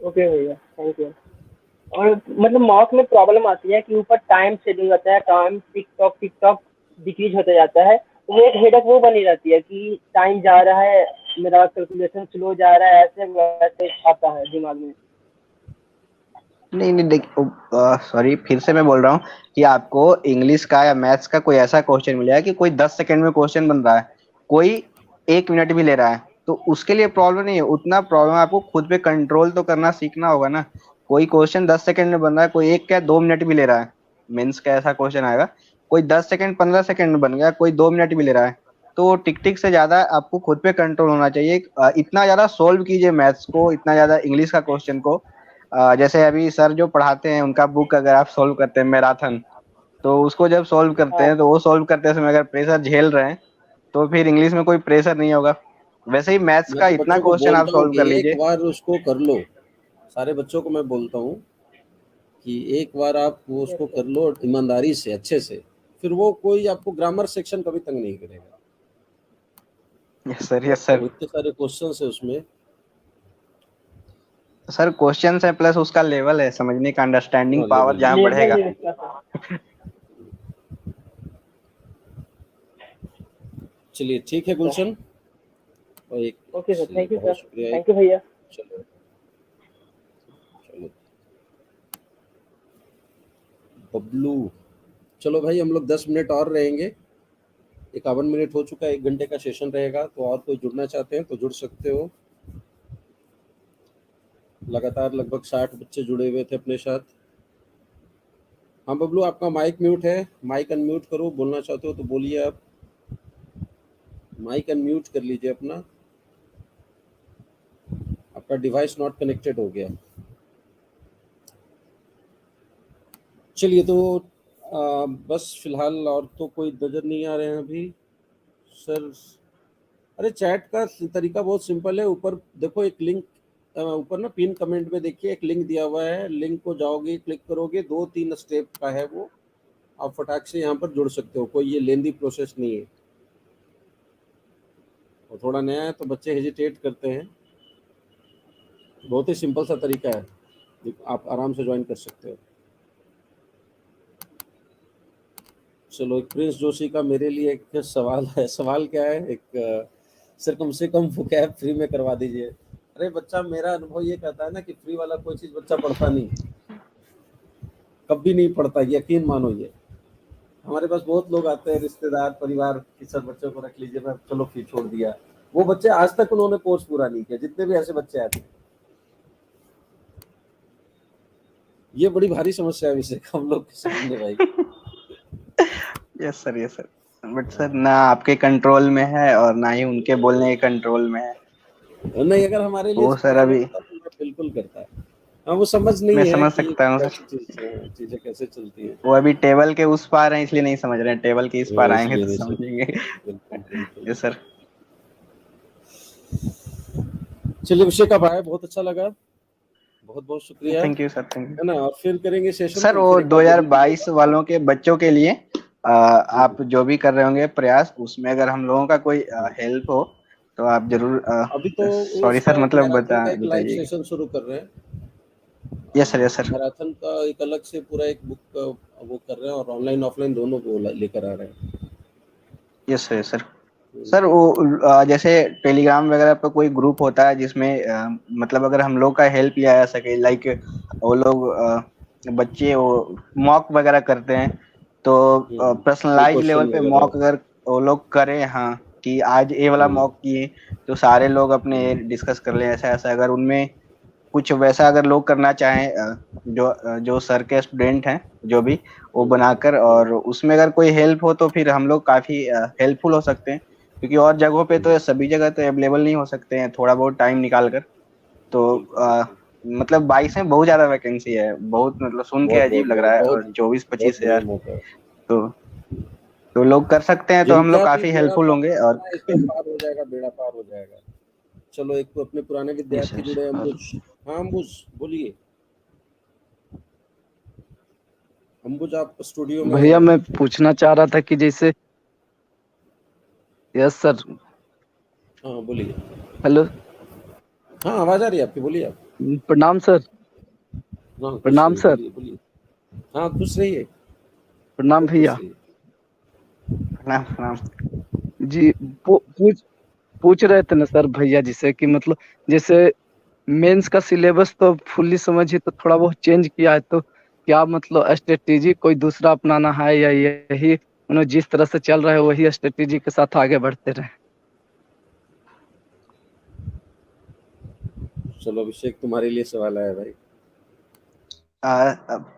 ओके भैया, थैंक यू। और मतलब मॉक में प्रॉब्लम आती है कि ऊपर टाइम शेड्यूल होता है, टाइम टिक टॉक डिक्रीज होता जाता है, तो एक हेडक वो बनी रहती है कि टाइम जा रहा है, मेरा कैलकुलेशन स्लो जा रहा है, ऐसे वैसे आता है दिमाग में। नहीं नहीं देख, सॉरी फिर से मैं बोल रहा हूँ कि आपको इंग्लिश का या मैथ्स का कोई ऐसा क्वेश्चन मिलेगा कि कोई 10 सेकंड में क्वेश्चन बन रहा है, कोई 1 मिनट भी ले रहा है, तो उसके लिए प्रॉब्लम नहीं है। उतना प्रॉब्लम आपको खुद पे कंट्रोल तो करना सीखना होगा ना। कोई क्वेश्चन 10 सेकंड में बन रहा है, कोई 1 क्या 2 मिनट भी ले रहा है, मीन्स का ऐसा क्वेश्चन आएगा, कोई 10 सेकंड 15 सेकंड में बन गया, कोई 2 मिनट भी ले रहा है। तो टिक टिक से ज्यादा आपको खुद पे कंट्रोल होना चाहिए। इतना ज्यादा सोल्व कीजिए मैथ्स को, इतना ज्यादा इंग्लिश का क्वेश्चन को। जैसे अभी सर जो पढ़ाते हैं उनका बुक अगर आप सॉल्व करते हैं मैराथन, तो उसको जब सॉल्व करते हाँ हैं तो वो सॉल्व करते समय अगर प्रेशर झेल रहे हैं तो फिर इंग्लिश में कोई प्रेशर नहीं होगा। वैसे ही मैथ्स मैं का तो इतना बच्चों को क्वेश्चन आप बोलता हूँ सॉल्व कि कर एक लीजिए। बार उसको कर लो, सारे बच्चों को मैं बोलता हूँ कि एक बार आप वो यस उसको सर। कर लो ईमानदारी से अच्छे से, फिर वो कोई आपको ग्रामर सेक्शन कभी तंग नहीं करेगा। Yes sir, yes sir. वो इतने सारे क्वेश्चन है उसमें। सर क्वेश्चन है प्लस उसका लेवल है समझने का, अंडरस्टैंडिंग हाँ पावर लेवल है। जहाँ लेवल बढ़ेगा। है इसका सर। चलिए ठीक है गुलशन, और एक ओके सर, चलिए थैंक यू बहुत सर, शुक्रिया। एक थैंक यू भैया। चलो चलो बबलू, चलो भाई हम लोग 10 मिनट और रहेंगे, 51 मिनट हो चुका है, 1 घंटे का सेशन रहेगा, तो और कोई जुड़ना चाहते हैं तो जुड़ सकते हो। लगातार लगभग 60 बच्चे जुड़े हुए थे अपने साथ। हाँ बबलू, आपका माइक म्यूट है, माइक अनम्यूट करो, बोलना चाहते हो तो बोलिए आप, माइक अनम्यूट कर लीजिए अपना, आपका डिवाइस नॉट कनेक्टेड हो गया। चलिए तो बस फिलहाल और तो कोई नज़र नहीं आ रहे हैं अभी सर। अरे चैट का तरीका बहुत सिंपल है, ऊपर देखो एक लिंक, ऊपर ना पिन कमेंट में देखिए एक लिंक दिया हुआ है, लिंक को जाओगे क्लिक करोगे, 2-3 स्टेप का है वो, आप फटाक से यहाँ पर जुड़ सकते हो, कोई ये लेंदी प्रोसेस नहीं है। और थोड़ा नया है तो बच्चे हेजिटेट करते हैं, बहुत ही सिंपल सा तरीका है, आप आराम से ज्वाइन कर सकते हो। चलो एक प्रिंस जोशी का मेरे लिए एक सवाल है, सवाल क्या है, एक सर कम से कम वो कैब फ्री में करवा दीजिए। अरे बच्चा, मेरा अनुभव ये कहता है ना कि फ्री वाला कोई चीज़ बच्चा पढ़ता नहीं, कभी नहीं पढ़ता, यकीन मानो। ये हमारे पास बहुत लोग आते हैं, रिश्तेदार परिवार कि सर बच्चों को रख लीजिए, मैं चलो फी छोड़ दिया, वो बच्चे आज तक उन्होंने कोर्स पूरा नहीं किया, जितने भी ऐसे बच्चे आते हैं। ये बड़ी भारी समस्या है विषय हम लोग के सामने भाई। Yes sir, yes sir. But sir ना आपके कंट्रोल में है और ना ही उनके बोलने के कंट्रोल में है। नहीं, अगर हमारे लिए वो सर पॉसिबल अभी होता तो मैं बिल्कुल करता। हाँ वो समझ मैं नहीं है समझ कि सकता हूँ सर। कैसे चीजें कैसे चलती है। वो अभी टेबल के उस पार हैं इसलिए नहीं समझ रहे हैं, टेबल के इस पार आएंगे इसलिए तो नहीं समझेंगे। बिल्कुल बिल्कुल। Yes sir. चलिए विषय का भाई बहुत अच्छा लगा, बहुत बहुत शुक्रिया, थैंक यू सर, थैंक है ना, और फिर करेंगे यू सेशन, सर। तो वो फिर एक बार जरूर 2022 मिलेगा। वालों के बच्चों के लिए आप जो भी कर रहे होंगे प्रयास, उसमें अगर हम लोगों का कोई हेल्प हो तो आप जरूर। अभी तो सॉरी उसका सर, एक मतलब मैराथन का एक लाइव बताइएगा। सेशन शुरू कर रहे हैं, yes sir, yes sir. Marathon का एक अलग से पूरा एक बुक वो कर रहे हैं, और ऑनलाइन ऑफलाइन दोनों को लेकर आ रहे हैं। Yes sir, yes sir. Sir वो जैसे टेलीग्राम वगैरह पे कोई ग्रुप होता है जिसमें मतलब अगर हम लोग का हेल्प लिया जा सके, लाइक वो लोग बच्चे वो मॉक वगैरह करते हैं, तो कोई पर्सनलाइज लेवल क्वेश्चन पे वगैरह। मॉक अगर वो लोग करें, हाँ, कि आज ये वाला हम्म, मॉक किए तो सारे लोग अपने डिस्कस कर लें, ऐसा ऐसा अगर उनमें कुछ वैसा अगर लोग करना चाहें, जो सर के स्टूडेंट हैं जो भी, वो बनाकर, हम्म, और उसमें अगर कोई हेल्प हो तो फिर हम लोग काफी हेल्पफुल हो सकते हैं, क्योंकि और जगहों पे तो सभी जगह तो अवेलेबल नहीं हो सकते हैं, थोड़ा बहुत टाइम निकाल कर। तो बिल्कुल बिल्कुल। मतलब 22 में बहुत ज्यादा वैकेंसी है, बहुत मतलब सुन के बहुत अजीब बहुत लग बहुत रहा है, बहुत और 24-25 हजार। बढ़िया मौका है। तो तो लोग कर सकते हैं, तो हम लोग जिनका भी काफी बेड़ा हेल्पफुल पार होंगे। और होना है, इसका पार हो जाएगा, बेड़ा पार हो जाएगा। चलो एक तो अपने पुराने यस विद्यार्थी यस। जुड़े, और अंबुज। हाँ अंबुज बोलिए, अंबुज आप स्टूडियो में भैया हैं। मैं पूछना चाह रहा था कि जैसे, यस सर, हाँ बोलिए। हेलो, हाँ आवाज आ रही है आपकी, बोलिए आप। प्रणाम सर। हाँ खुश प्रणाम रहिए, सर। बोलिए बोलिए। हाँ खुश रहिए, प्रणाम खूब खुश भैया। रहिए। प्रणाम प्रणाम। जी, पूछ पूछ रहे थे ना सर भैया जिसे कि मतलब जैसे मेंस का सिलेबस तो फुल्ली समझिए तो थोड़ा बहुत चेंज किया है, तो क्या मतलब स्ट्रेटेजी कोई दूसरा अपनाना है या यही मतलब जिस तरह से चल रहा है वही स्ट्रेटेजी के साथ आगे बढ़ते रहे? चलो अभिषेक, तुम्हारे लिए सवाल आया भाई।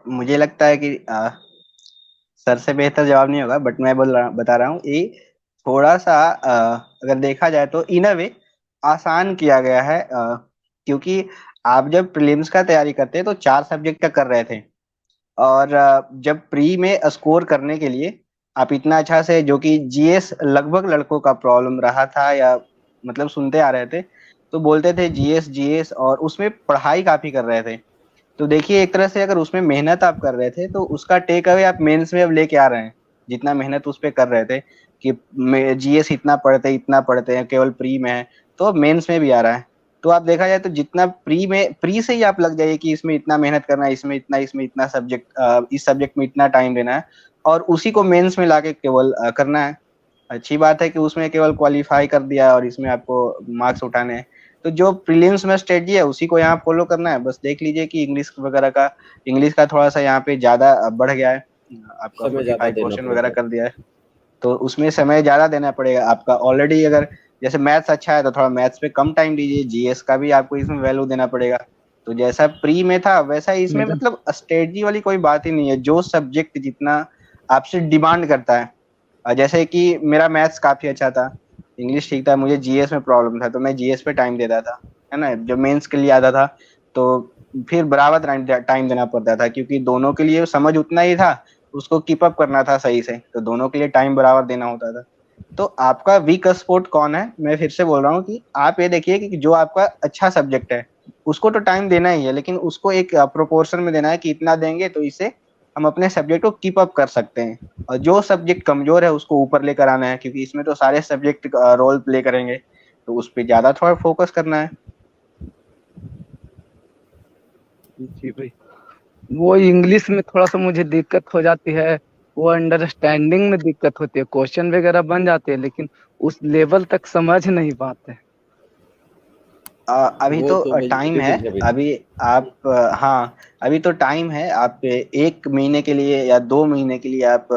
मुझे लगता है कि सर से बेहतर जवाब नहीं होगा, बट मैं बता रहा हूँ ये थोड़ा सा अगर देखा जाए तो इन अ वे आसान किया गया है, क्योंकि आप जब प्रीलिम्स का तैयारी करते हैं तो 4 सब्जेक्ट का कर रहे थे, और जब प्री में स्कोर करने के लिए आप इतना अच्छा से, जो कि जीएस लगभग लड़कों का प्रॉब्लम रहा था या मतलब सुनते आ रहे थे, तो बोलते थे जीएस जीएस, और उसमें पढ़ाई काफी कर रहे थे। तो देखिए एक तरह से अगर उसमें मेहनत आप कर रहे थे तो उसका टेक अवे आप मेंस में अब लेके आ रहे हैं, जितना मेहनत उस पे कर रहे थे कि जीएस इतना पढ़ते हैं केवल प्री में है, तो अब मेंस में भी आ रहा है। तो आप देखा जाए तो जितना प्री से ही आप लग जाइए कि इसमें इतना मेहनत करना है, इसमें इतना सब्जेक्ट, इस सब्जेक्ट में इतना टाइम देना है, और उसी को मेंस में लाके केवल करना है। अच्छी बात है कि उसमें केवल क्वालिफाई कर दिया और इसमें आपको मार्क्स उठाने हैं। तो जो प्रीलिम्स में स्ट्रेटजी है उसी को यहाँ फॉलो करना है। बस देख लीजिए कि इंग्लिश का थोड़ा सा यहाँ पे ज्यादा बढ़ गया है, आपका समय ज्यादा 45 देना क्वेश्चन वगैरह पड़ेगा। कर दिया है, तो उसमें समय ज्यादा देना पड़ेगा आपका ऑलरेडी। अगर जैसे मैथ्स अच्छा है तो थोड़ा मैथ्स पे कम टाइम दीजिए, जीएस का भी आपको इसमें वैल्यू देना पड़ेगा। तो जैसा प्री में था वैसा ही इसमें, मेरा मतलब स्ट्रेटजी वाली कोई बात ही नहीं है, जो सब्जेक्ट जितना आपसे डिमांड करता है। जैसे कि मेरा मैथ्स काफी अच्छा था, इंग्लिश ठीक था, मुझे जीएस में प्रॉब्लम था तो मैं जीएस पे टाइम देता था, है ना, जब मेंस के लिए आता था तो फिर बराबर टाइम देना पड़ता था, क्योंकि दोनों के लिए समझ उतना ही था, उसको कीप अप करना था सही से, तो दोनों के लिए टाइम बराबर देना होता था। तो आपका वीक स्पॉट कौन है, मैं फिर से बोल रहा हूँ कि आप ये देखिए कि जो आपका अच्छा सब्जेक्ट है उसको तो टाइम देना ही है, लेकिन उसको एक प्रोपोर्शन में देना है कि इतना देंगे तो इससे हम अपने सब्जेक्ट को कीप अप कर सकते हैं, और जो सब्जेक्ट कमजोर है उसको ऊपर लेकर आना है, क्योंकि इसमें तो सारे सब्जेक्ट रोल प्ले करेंगे, तो उस पर ज्यादा थोड़ा फोकस करना है। जी भाई, वो इंग्लिश में थोड़ा सा मुझे दिक्कत हो जाती है, वो अंडरस्टैंडिंग में दिक्कत होती है, क्वेश्चन वगैरह बन जाते हैं लेकिन उस लेवल तक समझ नहीं पाते। अभी वो तो तो भाई टाइम है। रिविजन है भाई। अभी आप हाँ, अभी तो टाइम है, आप 1 महीने के लिए या 2 महीने के लिए आप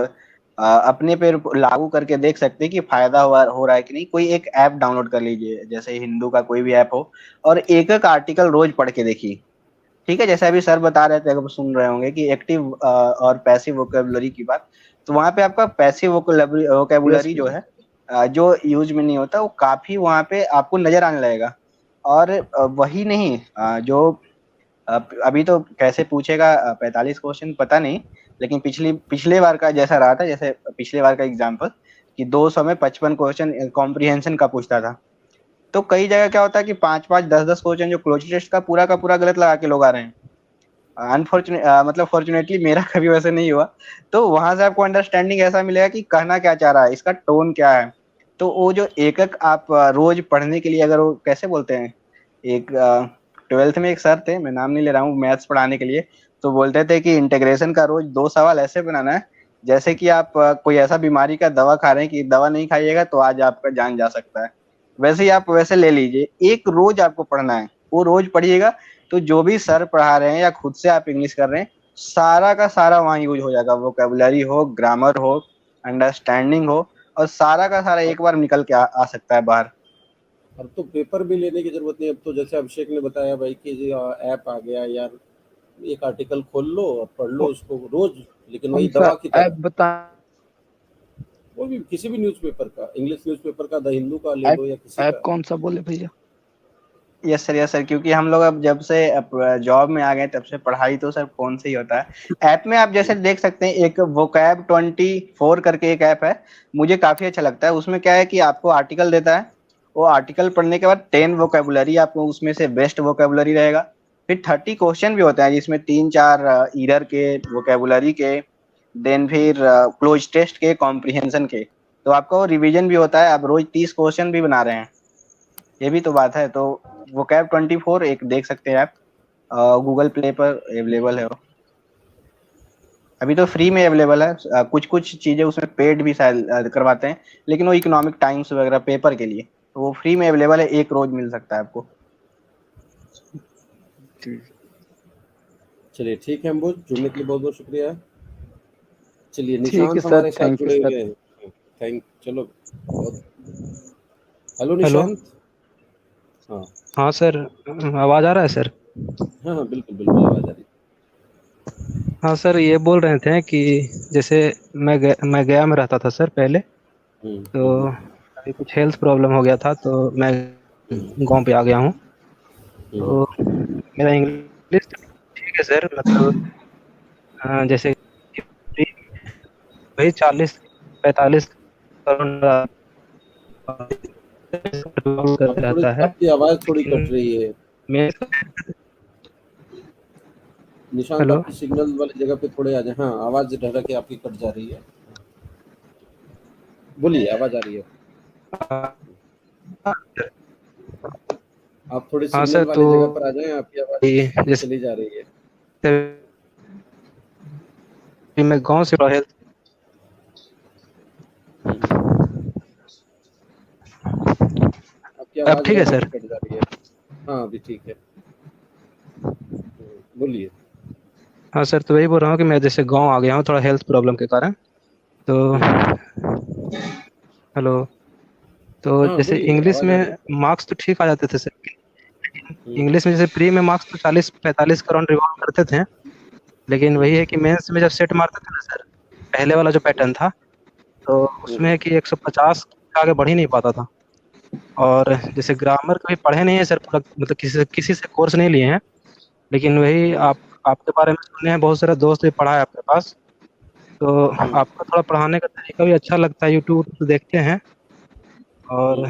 अपने पे लागू करके देख सकते हैं कि फायदा हो रहा है कि नहीं। कोई एक ऐप डाउनलोड कर लीजिए, जैसे हिंदू का कोई भी ऐप हो, और एक एक आर्टिकल रोज पढ़ के देखिए। ठीक है, जैसे अभी सर बता रहे थे, अगर सुन रहे होंगे कि एक्टिव और पैसिव वोकेबुलरी की बात, तो वहां पे आपका पैसिव यस वोकेबुलरी जो भैया। है, जो यूज में नहीं होता, वो काफी वहां पे आपको नजर आने लगेगा। और वही नहीं, जो अभी तो कैसे पूछेगा 45 क्वेश्चन पता नहीं, लेकिन पिछले बार का जैसा रहा था, जैसे पिछले बार का एग्जाम्पल कि 200 में 55 क्वेश्चन कॉम्प्रिहेंशन का पूछता था, तो कई जगह क्या होता है कि 5-5 10-10 क्वेश्चन जो क्लोज टेस्ट का पूरा गलत लगा के लोग आ रहे हैं। अनफॉर्चुनेट मतलब फॉर्चुनेटली मेरा कभी वैसे नहीं हुआ। तो वहां से आपको अंडरस्टैंडिंग ऐसा मिलेगा कि कहना क्या चाह रहा है, इसका टोन क्या है। तो वो जो एक एक आप रोज पढ़ने के लिए, अगर वो कैसे बोलते हैं, एक 12th में एक सर थे, मैं नाम नहीं ले रहा हूँ, मैथ्स पढ़ाने के लिए, तो बोलते थे कि इंटीग्रेशन का रोज 2 सवाल ऐसे बनाना है जैसे कि आप कोई ऐसा बीमारी का दवा खा रहे हैं कि दवा नहीं खाइएगा तो आज आपका जान जा सकता है। वैसे ही आप वैसे ले लीजिए, एक रोज आपको पढ़ना है, वो रोज पढ़िएगा, तो जो भी सर पढ़ा रहे हैं या खुद से आप इंग्लिश कर रहे हैं, सारा का सारा वहाँ यूज हो जाएगा, वोकेबुलरी हो, ग्रामर हो, अंडरस्टैंडिंग हो, और सारा का सारा अब एक बार निकल के आ सकता है बाहर। अब तो पेपर भी लेने की जरूरत नहीं। अब तो जैसे अभिषेक ने बताया भाई कि ऐप आ गया यार, एक आर्टिकल खोल लो और पढ़ लो को- उसको रोज, लेकिन कौन वही सा दवा की ऐप तरह। बता? वो भी किसी भी न्यूज़पेपर का, इंग्लिश न्यूज़पेपर का, द हिंदू का ले ऐप लो या किसी ऐप का। कौन सा बोले भैया? यस सर, क्योंकि हम लोग अब जब से जॉब में आ गए तब से पढ़ाई तो सर फोन से ही होता है। ऐप में आप जैसे देख सकते हैं, एक वोकैब 24 करके एक ऐप है, मुझे काफी अच्छा लगता है। उसमें क्या है कि आपको आर्टिकल देता है, वो आर्टिकल पढ़ने के बाद 10 वोकेबुलरी आपको उसमें से बेस्ट वोकेबुलरी रहेगा, फिर 30 क्वेश्चन भी होते हैं जिसमें 3-4 ईरर के, वोकेबुलरी के, देन फिर क्लोज टेस्ट के, कॉम्प्रिहेंशन के। तो आपका वो रिवीजन भी होता है, आप रोज 30 क्वेश्चन भी बना रहे हैं, ये भी तो बात है। तो वो कैब 24 एक देख सकते हैं आप, गूगल प्ले पर अवेलेबल है वो, अभी तो फ्री में अवेलेबल है। कुछ कुछ चीजें उसमें पेड भी शायद करवाते हैं, लेकिन वो इकोनॉमिक टाइम्स वगैरह पेपर के लिए। तो वो फ्री में अवेलेबल है, 1 रोज मिल सकता है आपको। चलिए ठीक है अम्बुज, जुड़ने के लिए बहुत बहुत शुक्रिया। चलिए ठीक है निशांत सर, हमारे साथ थैंक यू जुड़े सर। हुए हैं। थैंक, चलो बहुत। Hello hello. निशांत। हाँ हाँ सर, आवाज़ आ रहा है सर? हाँ हाँ, बिल्कुल बिल्कुल आवाज आ रही हाँ सर, ये बोल रहे थे कि जैसे मैं गया में रहता था सर पहले, है। तो अभी कुछ हेल्थ प्रॉब्लम हो गया था, तो मैं गांव पे आ गया हूँ। हम्म। तो मेरा इंग्लिश ठीक है सर, मतलब जैसे कि वही 40-45 करोड़ अब करते थोड़ी रहता है, आपकी आवाज थोड़ी लेकिन कट रही है मैं निशांत, हेलो। आपकी सिग्नल वाली जगह पे थोड़े आ जाए। हाँ आवाज ढह के आपकी कट जा रही है। बोलिए, आवाज आ रही है। आप थोड़ी हाँ सिग्नल सर, वाली तो जगह पर आ जाएं, आपकी आवाज जैसे चली जा रही है। मैं गांव से हेल्थ हम्म। आपकी अब आवाज ठीक है रह के सर। कट जा रही है। हाँ अभी ठीक है। बोलिए। हाँ सर, तो वही बोल रहा हूँ कि मैं जैसे गांव आ गया हूँ थोड़ा हेल्थ प्रॉब्लम के कारण। तो हम्म। हेलो। तो हाँ जैसे बोलिए, इंग्लिश आवाज आ रही में है। मार्क्स तो ठीक आ जाते थे सर। हम्म। इंग्लिश में जैसे प्री में मार्क्स तो 40-45 का राउंड रिवॉल्व करते थे, लेकिन वही है कि मेंस में जब सेट मारते थे ना सर, पहले वाला जो पैटर्न था, तो उसमें हम्म। है कि 150 के आगे बढ़ ही नहीं पाता था। और जैसे ग्रामर कभी पढ़े नहीं है सर पूरा, मतलब किसी से कोर्स नहीं लिए हैं, लेकिन वही आपके बारे में सुने हैं, बहुत सारे दोस्त भी पढ़ा है आपके पास, तो आपका थोड़ा पढ़ाने का तरीका भी अच्छा लगता है, यूट्यूब तो देखते हैं। और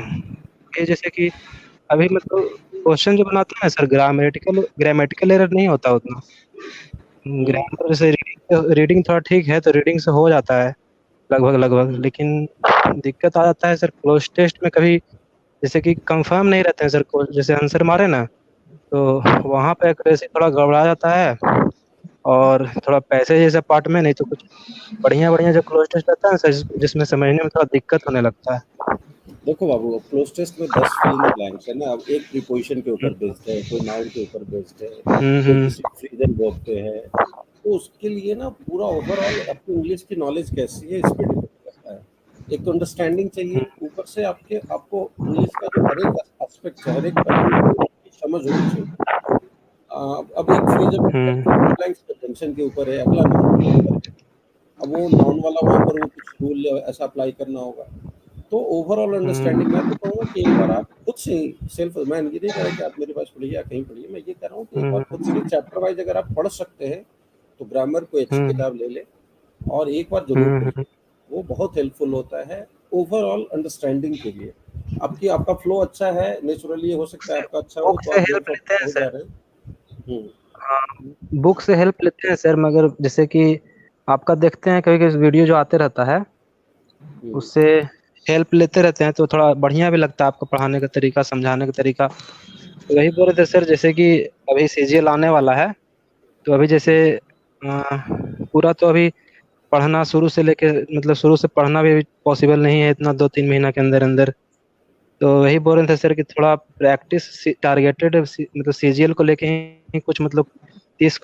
ये जैसे कि अभी मतलब क्वेश्चन जो बनाते हैं सर, ग्रामेटिकल एरर नहीं होता उतना। ग्रामर जैसे रीडिंग थोड़ा ठीक है, तो रीडिंग से हो जाता है लगभग लगभग, लेकिन दिक्कत आ जाता है सर क्लोज टेस्ट में कभी, जैसे कि कंफर्म नहीं रहते हैं सर को, जैसे आंसर मारे ना, तो वहाँ पे एक्यूरेसी थोड़ा गड़बड़ा जाता है। और थोड़ा पैसे जैसे पार्ट में नहीं, तो कुछ बढ़िया बढ़िया जो क्लोज टेस्ट रहता है ना सर, जिसमें समझने में थोड़ा दिक्कत होने लगता है। देखो बाबू, अब क्लोज टेस्ट में 10 फिल इन द ब्लैंक्स है ना। अब एक प्रीपोजिशन के ऊपर बेस्ड है, कोई नाउन के ऊपर बेस्ड है, कोई हम्म। किसी फ्रीजन वर्ब पे है। तो उसके लिए ना पूरा ओवरऑल आपकी इंग्लिश की नॉलेज कैसी है इस पे डिपेंड करता है। एक तो अंडरस्टैंडिंग चाहिए, ऊपर से आपको इंग्लिश का जो हर एक एस्पेक्ट है, हर एक पहलू की समझ होनी चाहिए। अब एक फ्रेजल ब्लैंक्स कंजंक्शन के ऊपर है, अगला नाउन के ऊपर है। अब वो नाउन वाला वहाँ पर वो कुछ रूल ऐसा अप्लाई करना होगा। तो ओवरऑल अंडरस्टैंडिंग मैं तो कहूँगा कि एक बार आप खुद से सेल्फ, मैं ये नहीं कह रहा कि आप मेरे पास पढ़िए या कहीं पढ़िए, मैं ये कह रहा हूँ कि एक बार खुद से चैप्टर वाइज अगर आप पढ़ सकते हैं तो ग्रामर कोई अच्छी किताब ले ले और एक बार जरूर पढ़िए। वो बहुत हेल्पफुल होता है ओवरऑल अंडरस्टैंडिंग के लिए। आपका फ्लो अच्छा है, नेचुरली हो सकता है आपका अच्छा हो, बुक तो से आप हेल्प देर लेते हैं हो जा सर। रहे हैं। बुक से हेल्प लेते हैं सर, मगर जैसे कि आपका देखते हैं कभी कभी वीडियो जो आते रहता है, हम्म। उससे हेल्प लेते रहते हैं, तो थोड़ा बढ़िया भी लगता है आपको पढ़ाने का तरीका, समझाने का तरीका। तो वही बोल रहे थे सर, जैसे कि अभी सीजीएल आने वाला है, तो अभी जैसे पूरा तो अभी पढ़ना शुरू से लेके, मतलब शुरू से पढ़ना भी पॉसिबल नहीं है इतना 2-3 महीना के अंदर अंदर। तो वही बोल रहे थे सर कि थोड़ा प्रैक्टिस टारगेटेड, मतलब सीजीएल को लेके ही कुछ, मतलब 30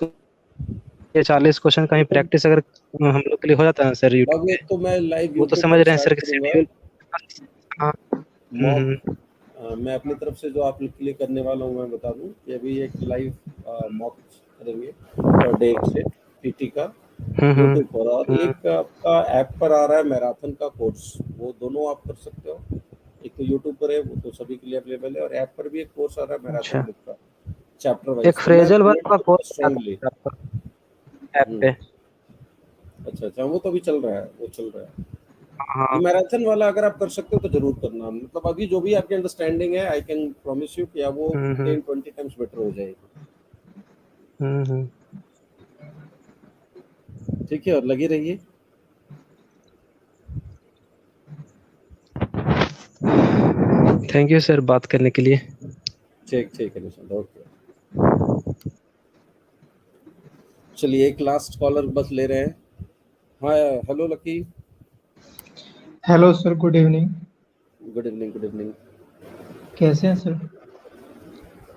या 40 क्वेश्चन का ही प्रैक्टिस अगर हम लोग के लिए हो जाता है सर यूट्यूब अब पे, एक तो मैं लाइव वो तो यूट्यूब समझ पर रहे हैं स्टार्ट सर कि करूंगा शेड्यूल। हाँ। मॉक। मैं अपनी तरफ से जो आप लोग के लिए करने वाला हूँ मैं बता दूं कि अभी एक लाइव मॉक करेंगे पर डे से पीटी का यूट्यूब पर, और एक आपका ऐप पर आ रहा है मैराथन का कोर्स, वो दोनों आप कर सकते हो। एक तो यूट्यूब पर है, वो तो सभी के लिए अवेलेबल है, और ऐप पर भी एक कोर्स आ रहा है मैराथन अच्छा, बुक का चैप्टर एक वाइज। तो मैं फ्रेजल वर्क रिकमेंड का करूँगा कोर्स आता स्ट्रांगली। है आपका ऐप पे। अच्छा अच्छा, वो तो अभी चल रहा है, वो चल रहा है। ये हाँ। मैराथन वाला अगर आप कर सकते हो तो जरूर करना। मतलब अभी जो भी आपकी अंडरस्टैंडिंग है, आई कैन प्रॉमिस यू कि वो हम्म। 10-20 टाइम्स बेटर हो जाएगी। हम्म। ठीक है, और लगे रहिए। थैंक यू सर बात करने के लिए। ठीक ठीक है निशांत, ओके। चलिए एक लास्ट कॉलर बस ले रहे हैं। हाँ, hello lucky. Hello sir, good evening. Good evening, good evening. कैसे हैं सर?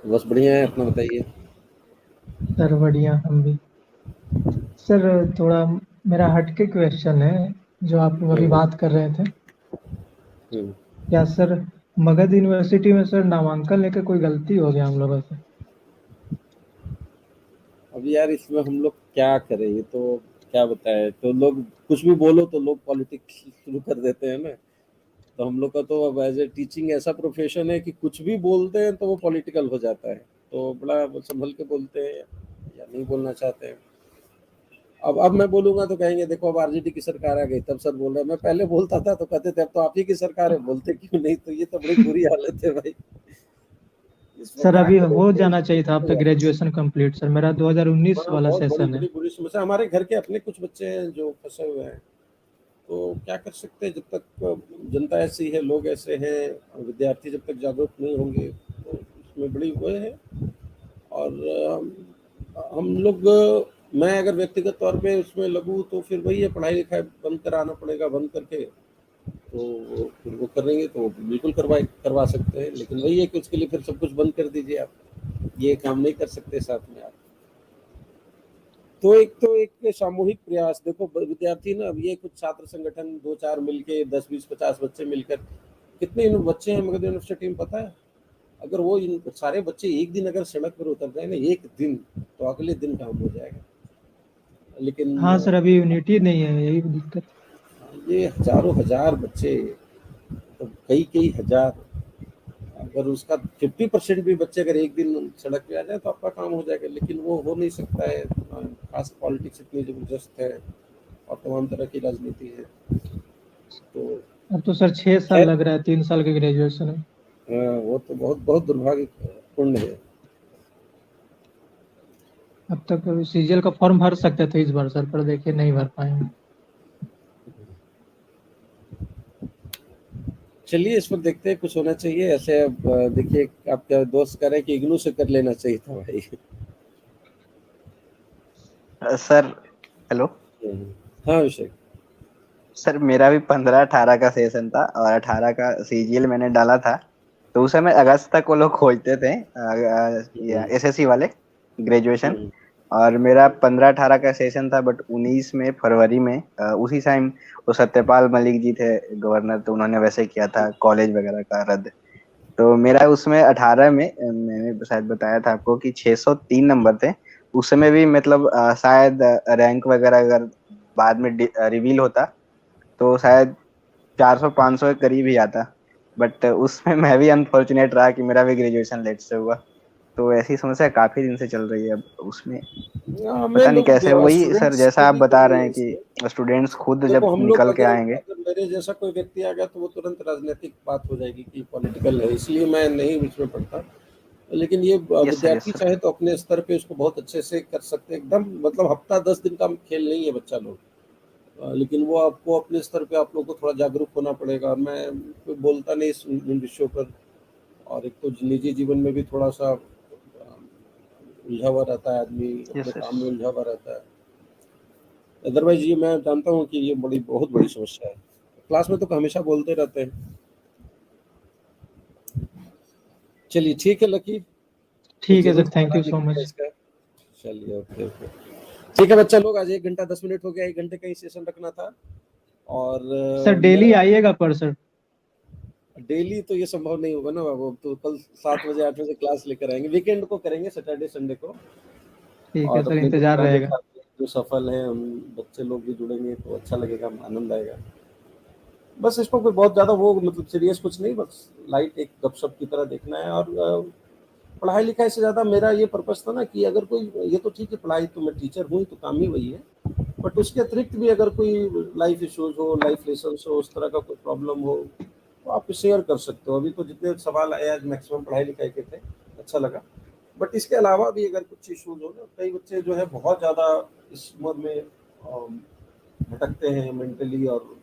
बस बढ़िया है, अपना बताइए। सर बढ़िया, हम भी। सर थोड़ा मेरा हटके क्वेश्चन है, जो आप अभी हम्म, बात कर रहे थे। हम्म। क्या सर मगध यूनिवर्सिटी में सर नामांकन लेकर कोई गलती हो गया हम लोगों से? अब यार इसमें हम लोग क्या करें, ये तो क्या बताए, तो लोग कुछ भी बोलो तो लोग पॉलिटिक्स शुरू कर देते हैं ना। तो हम लोग का तो अब एज ए टीचिंग ऐसा प्रोफेशन है कि कुछ भी बोलते हैं तो वो पॉलिटिकल हो जाता है। तो बड़ा वो संभल के बोलते हैं या नहीं बोलना चाहते हैं। अब मैं बोलूंगा तो कहेंगे देखो अब आरजेडी की सरकार आ गई तब सर बोल रहे हैं। मैं पहले बोलता था तो कहते थे अब तो आप ही की सरकार है, बोलते क्यों नहीं। तो ये तो बड़ी बुरी हालत है भाई, इसमें सर क्या अभी करें। हो जाना चाहिए था आपका ग्रेजुएशन कंप्लीट। सर मेरा 2019 हाँ, वाला बहुत बड़ी सेशन है। बड़ी बुरी समस्या। हमारे घर के अपने कुछ बच्चे हैं जो फंसे हुए हैं। तो क्या कर सकते हैं, जब तक जनता ऐसी है, लोग ऐसे हैं, विद्यार्थी जब तक जागरूक नहीं होंगे तो इसमें बड़ी वो है। और हम लोग, मैं अगर व्यक्तिगत तौर पे उसमें लगूँ तो फिर वही है, पढ़ाई लिखाई बंद कराना पड़ेगा। बंद करके तो फिर वो करेंगे तो बिल्कुल करवा सकते हैं। लेकिन वही है कि उसके लिए फिर सब कुछ बंद कर दीजिए आप, ये काम नहीं कर सकते साथ में आप। तो एक सामूहिक प्रयास देखो, विद्यार्थी ना, अब ये कुछ छात्र संगठन दो चार मिलके 10 20 50 बच्चे मिलकर, कितने बच्चे हैं मगध यूनिवर्सिटी में पता है? अगर वो इन सारे बच्चे एक दिन अगर सड़क पर उतर जाए ना, एक दिन, तो अगले दिन काम हो जाएगा। लेकिन हाँ सर, अभी यूनिटी नहीं है, यही दिक्कत। ये हजारों हजार बच्चे, तो कई कई हजार, अगर उसका 50% भी बच्चे अगर एक दिन सड़क पे आ जाए तो आपका काम हो जाएगा। लेकिन वो हो नहीं सकता है, खास पॉलिटिक्स इतनी जबरदस्त है और तमाम तरह की राजनीति है। तो अब तो सर 6 साल खैर, लग रहा है 3 साल के ग्रेजुएशन में। वो तो बहुत बहुत दुर्भाग्यपूर्ण है। अब तक सीजीएल का फॉर्म भर सकते थे इस बार सर, पर देखिए नहीं भर पाएंगे। चलिए इस पर देखते हैं, कुछ होना चाहिए ऐसे। अब देखिए, आपका दोस्त कह रहे हैं कि इग्नू से कर लेना चाहिए था भाई। Sir hello. हाँ अभिषेक। सर मेरा भी 15-18 का सेशन था और 18 का सीजीएल मैंने डाला था। तो उस समय अगस्त तक वो लोग खोजते थे एसएससी वाले ग्रेजुएशन। हम्म, और मेरा 15-18 का सेशन था, बट 19 में फरवरी में उसी टाइम वो सत्यपाल मलिक जी थे गवर्नर, तो उन्होंने वैसे किया था कॉलेज वगैरह का रद्द। तो मेरा उसमें 18 में मैंने शायद बताया था आपको कि 603 नंबर थे। उस समय भी मतलब शायद रैंक वगैरह अगर बाद में रिवील होता तो शायद 400-500 के करीब ही आता। बट उसमें मैं भी अनफॉर्चुनेट रहा कि मेरा भी ग्रेजुएशन लेट से हुआ। तो ऐसी समस्या काफी दिन से चल रही है अब उसमें। हमें पता नहीं लोग कैसे, वही सर स्टूडेंट्स जैसा को आप भी बता रहे करिए हैं इसमें। कि स्टूडेंट्स खुद देखो जब हम लोग निकल के अगर आएंगे। अगर मेरे जैसा कोई व्यक्ति आ गया तो वो तुरंत राजनीतिक बात हो जाएगी कि पॉलिटिकल है, इसलिए मैं नहीं इसमें पढ़ता। लेकिन ये यस सर, यस विद्यार्थी सर। चाहे तो अपने स्तर पे उसको बहुत अच्छे से कर सकते हैं एकदम। मतलब हफ्ता 10 दिन का खेल नहीं है बच्चा लोग। लेकिन वो आपको अपने स्तर पे आप लोग को थोड़ा जागरूक होना पड़ेगा। मैं कोई बोलता नहीं इन विषयों पर। और एक तो निजी जीवन में भी थोड़ा सा उलझा हुआ रहता है आदमी, अपने यस सर। काम में उलझा हुआ रहता है। अदरवाइज ये मैं जानता हूँ कि ये बहुत बड़ी समस्या है। क्लास में तो हमेशा बोलते रहते हैं। चलिए ठीक है लकी, कुछ ठीक है जरूर सर, थैंक यू समाधान सो निकलेगा मच। इसका। चलिए ओके ओके। ठीक है बच्चा लोग, आज 1 घंटा 10 मिनट हो गया, 1 घंटे का ही सेशन रखना था। और सर डेली मेरा आइएगा पर सर। डेली तो ये संभव नहीं होगा ना बाबू। तो कल 7 बजे 8 बजे क्लास लेकर आएंगे, वीकेंड को करेंगे, सैटरडे संडे को। ठीक है और सर, अपने जो इंतजार पुराने रहेगा। छात्र जो सफल हैं उन बच्चे लोग भी जुड़ेंगे तो अच्छा लगेगा, आनंद आएगा। बस इसको कोई बहुत ज़्यादा वो मतलब सीरियस कुछ नहीं, बस लाइट एक गपशप की तरह देखना है। और पढ़ाई लिखाई से ज़्यादा मेरा ये पर्पस था ना कि अगर कोई, ये तो ठीक है पढ़ाई तो मैं टीचर हूँ तो काम ही वही है, बट उसके अतिरिक्त भी अगर कोई लाइफ इश्यूज हो, लाइफ लेसन हो, उस तरह का कोई प्रॉब्लम हो तो आप शेयर कर सकते हो। अभी तो जितने सवाल आए आज मैक्सिमम पढ़ाई लिखाई के थे, अच्छा लगा। बट इसके अलावा भी अगर कुछ इश्यूज हो ना, कई बच्चे जो है बहुत ज़्यादा इस उम्र में भटकते हैं मेंटली, और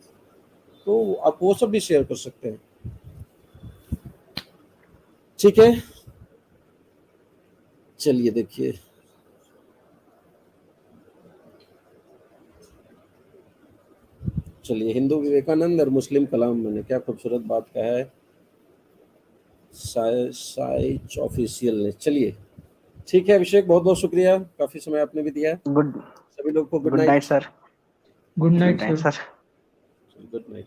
तो आप वो सब भी शेयर कर सकते हैं। ठीक है, चलिए देखिए, चलिए हिंदू विवेकानंद और मुस्लिम कलाम, मैंने क्या खूबसूरत बात कहा है। साइच ऑफिशियल ने। चलिए ठीक है अभिषेक, बहुत बहुत शुक्रिया, काफी समय आपने भी दिया। गुड सभी लोग को good good night night. Sir. Good night good night sir. Sir. Good night.